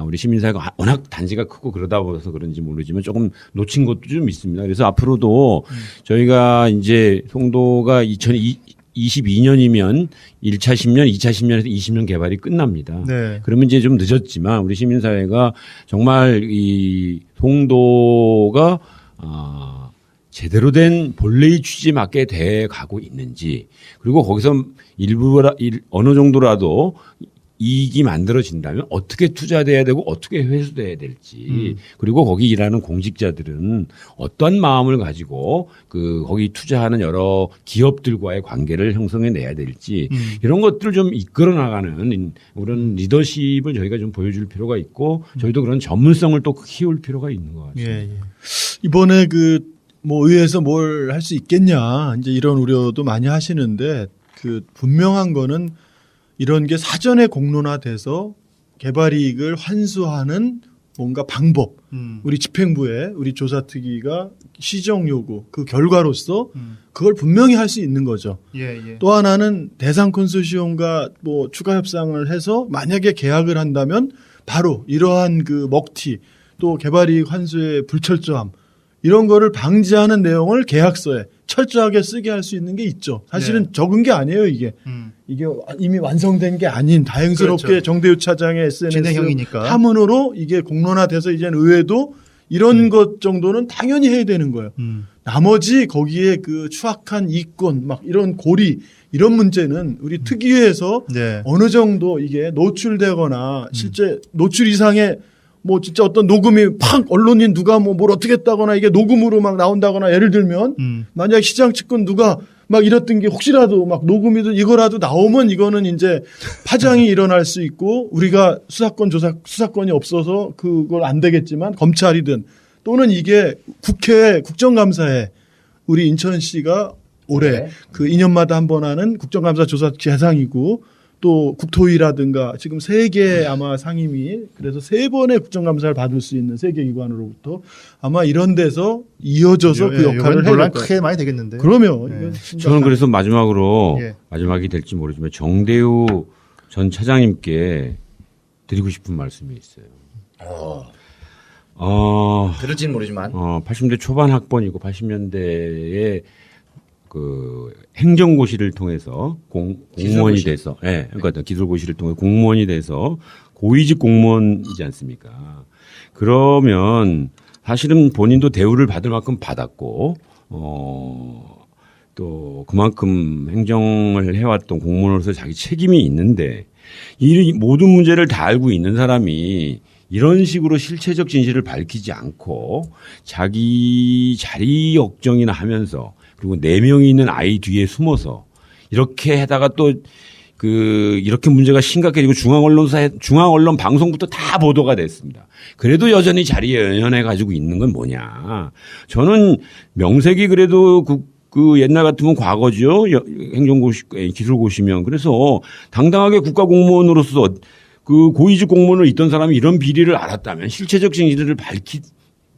우리 시민사회가 워낙 단지가 크고 그러다 보서 그런지 모르지만 조금 놓친 것도 좀 있습니다. 그래서 앞으로도 저희가 이제 송도가 2022년이면 1차 10년, 2차 10년에서 20년 개발이 끝납니다. 네. 그러면 이제 좀 늦었지만 우리 시민사회가 정말 이 송도가 제대로 된 본래의 취지에 맞게 돼 가고 있는지 그리고 거기서 어느 정도라도 이익이 만들어진다면 어떻게 투자돼야 되고 어떻게 회수돼야 될지 그리고 거기 일하는 공직자들은 어떤 마음을 가지고 거기 투자하는 여러 기업들과의 관계를 형성해 내야 될지 이런 것들을 좀 이끌어 나가는 그런 리더십을 저희가 좀 보여줄 필요가 있고 저희도 그런 전문성을 또 키울 필요가 있는 것 같습니다. 예. 이번에 의회에서 뭘 할 수 있겠냐 이제 이런 우려도 많이 하시는데 분명한 거는 이런 게 사전에 공론화돼서 개발 이익을 환수하는 뭔가 방법 우리 집행부에 우리 조사특위가 시정 요구 그 결과로서 그걸 분명히 할 수 있는 거죠. 또 하나는 대상 컨소시엄과 뭐 추가 협상을 해서 만약에 계약을 한다면 바로 이러한 먹튀 또 개발 이익 환수의 불철저함 이런 거를 방지하는 내용을 계약서에 철저하게 쓰게 할 수 있는 게 있죠. 사실은 네. 적은 게 아니에요, 이게. 이게 이미 완성된 게 아닌 다행스럽게 그렇죠. 정대유 차장의 SNS 진행형이니까. 하문으로 이게 공론화돼서 이제는 의회도 이런 것 정도는 당연히 해야 되는 거예요. 나머지 거기에 그 추악한 이권 막 이런 고리 이런 문제는 우리 특위에서 네. 어느 정도 이게 노출되거나 실제 노출 이상의 뭐 진짜 어떤 녹음이 팍 언론인 누가 뭐 뭘 어떻게 했다거나 이게 녹음으로 막 나온다거나 예를 들면 만약 시장 측근 누가 막 이랬던 게 혹시라도 막 녹음이든 이거라도 나오면 이거는 이제 파장이 일어날 수 있고 우리가 수사권이 없어서 그걸 안 되겠지만 검찰이든 또는 이게 국회 국정감사에 우리 인천시가 올해 네. 그 2년마다 한 번 하는 국정감사 조사 대상이고 또 국토위라든가 지금 3개 아마 상임위 그래서 3번의 국정감사를 받을 수 있는 3개 기관으로부터 아마 이런 데서 이어져서 그 역할을 해야 논란 될 거예요. 크게 많이 되겠는데. 그러면 네. 이건 진짜 저는 그래서 마지막으로 예. 마지막이 될지 모르지만 정대우 전 차장님께 드리고 싶은 말씀이 있어요. 들을지는 모르지만 80년대 초반 학번이고 80년대에 그 행정고시를 통해서 공무원이 돼서, 예, 그러니까 기술고시를 통해 공무원이 돼서 고위직 공무원이지 않습니까? 그러면 사실은 본인도 대우를 받을 만큼 받았고, 또 그만큼 행정을 해왔던 공무원으로서 자기 책임이 있는데 이 모든 문제를 다 알고 있는 사람이 이런 식으로 실체적 진실을 밝히지 않고 자기 자리 역정이나 하면서 그리고 4명이 있는 아이 뒤에 숨어서 이렇게 하다가 또 이렇게 문제가 심각해지고 중앙언론 방송부터 다 보도가 됐습니다. 그래도 여전히 자리에 연연해 가지고 있는 건 뭐냐. 저는 명색이 그래도 그 옛날 같으면 과거죠. 행정고시, 기술고시면. 그래서 당당하게 국가공무원으로서 그 고위직 공무원을 있던 사람이 이런 비리를 알았다면 실체적 진실을 밝힐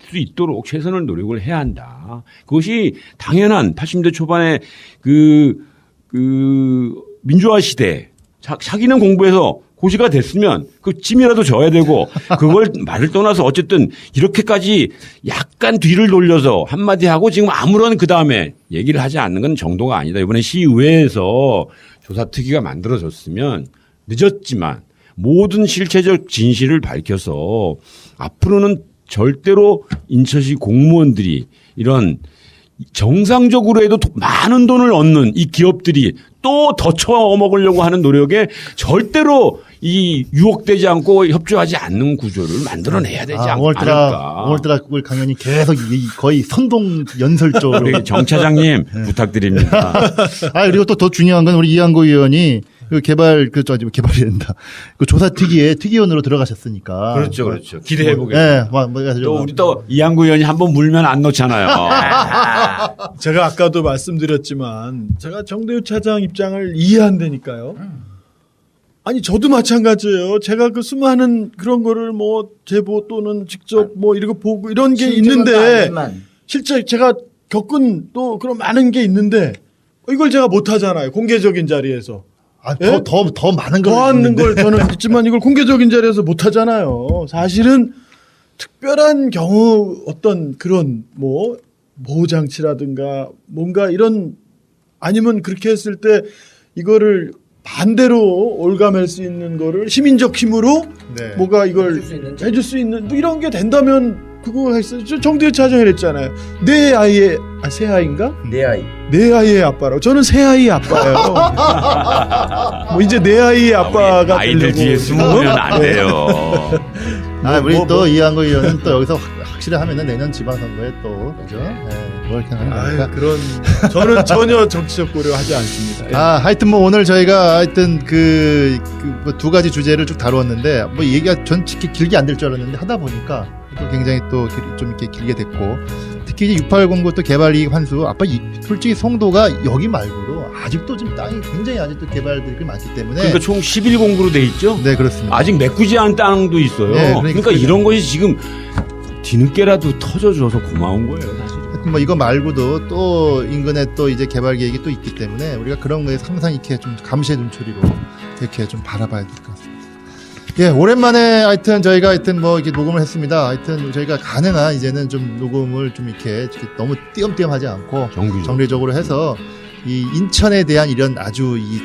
수 있도록 최선을 노력을 해야 한다. 그것이 당연한 80년대 초반에 민주화 시대 자기는 공부해서 고시가 됐으면 그 짐이라도 져야 되고 그걸 말을 떠나서 어쨌든 이렇게까지 약간 뒤를 돌려서 한마디 하고 지금 아무런 그다음에 얘기를 하지 않는 건 정도가 아니다. 이번에 시의회에서 조사특위가 만들어졌으면 늦었지만 모든 실체적 진실을 밝혀서 앞으로는 절대로 인천시 공무원들이 이런 정상적으로 해도 많은 돈을 얻는 이 기업들이 또 더 쳐먹으려고 하는 노력에 절대로 이 유혹되지 않고 협조하지 않는 구조를 만들어내야 되지 않을까. 오늘따라 그걸 강연이 계속 거의 선동 연설적으로. 우리 정 차장님 부탁드립니다. 그리고 또 더 중요한 건 우리 이한구 의원이 개발이 된다. 그 조사특위에 특위원으로 들어가셨으니까. 그렇죠. 기대해 보겠습니다. 네, 또 우리 또 이한구 의원이 한번 물면 안 놓잖아요. 제가 아까도 말씀드렸지만 제가 정대유 차장 입장을 이해한다니까요. 아니 저도 마찬가지예요. 제가 그 수많은 그런 거를 뭐 제보 또는 직접 뭐 이런 거 보고 이런 게 있는데 실제 제가 겪은 또 그런 많은 게 있는데 이걸 제가 못 하잖아요. 공개적인 자리에서. 더 많은 걸. 더 하는 걸 저는 있지만 이걸 공개적인 자리에서 못 하잖아요. 사실은 특별한 경우 어떤 그런 뭐 보호장치라든가 뭔가 이런 아니면 그렇게 했을 때 이거를 반대로 올가맬 수 있는 거를 시민적 힘으로 네. 뭐가 이걸 해줄 수 있는 뭐 이런 게 된다면 그거 했어요. 정대유 차장이 했잖아요. 내 아이의 새 아이인가? 내 아이. 내 아이의 아빠라고. 저는 새 아이의 아빠예요. 뭐 이제 내 아이의 아빠가 아이들 뒤에 숨으면 안 돼요. 우리 또 이한구 의원은 또 여기서 확실히 하면은 내년 지방선거에 또 그죠? 뭘 이렇게 하는 거니까. 그런 저는 전혀 정치적 고려하지 않습니다. 하여튼 뭐 오늘 저희가 하여튼 뭐 2가지 주제를 쭉 다루었는데 뭐 얘기가 전 길게 안 될 줄 알았는데 하다 보니까 또 굉장히 또 좀 이렇게 길게 됐고 특히 이제 6809 또 개발이익 환수 솔직히 송도가 여기 말고도 아직도 지금 땅이 굉장히 아직도 개발들이 많기 때문에 그러니까 총 11공구로 돼 있죠? 네, 그렇습니다. 아직 메꾸지 않은 땅도 있어요. 네, 그러니까 이런 것이 지금 뒤늦게라도 터져줘서 고마운 거예요, 사실은. 하여튼 뭐 이거 말고도 또 인근에 또 이제 개발 계획이 또 있기 때문에 우리가 그런 거에 항상 이렇게 좀 감시의 눈초리로 이렇게 좀 바라봐야 될 것 같습니다. 예, 오랜만에 하여튼 저희가 하여튼 뭐 이렇게 녹음을 했습니다. 하여튼 저희가 가능한 이제는 좀 녹음을 좀 이렇게 너무 띄엄띄엄 하지 않고 정례적으로 해서 이 인천에 대한 이런 아주 이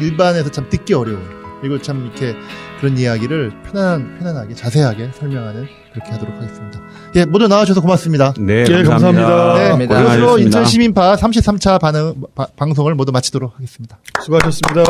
일반에서 참 듣기 어려운 그리고 참 이렇게 그런 이야기를 편안하게 자세하게 설명하는 그렇게 하도록 하겠습니다. 예, 모두 나와주셔서 고맙습니다. 네, 예, 감사합니다. 네, 그것으로 인천 시민파 33차 방송을 모두 마치도록 하겠습니다. 수고하셨습니다.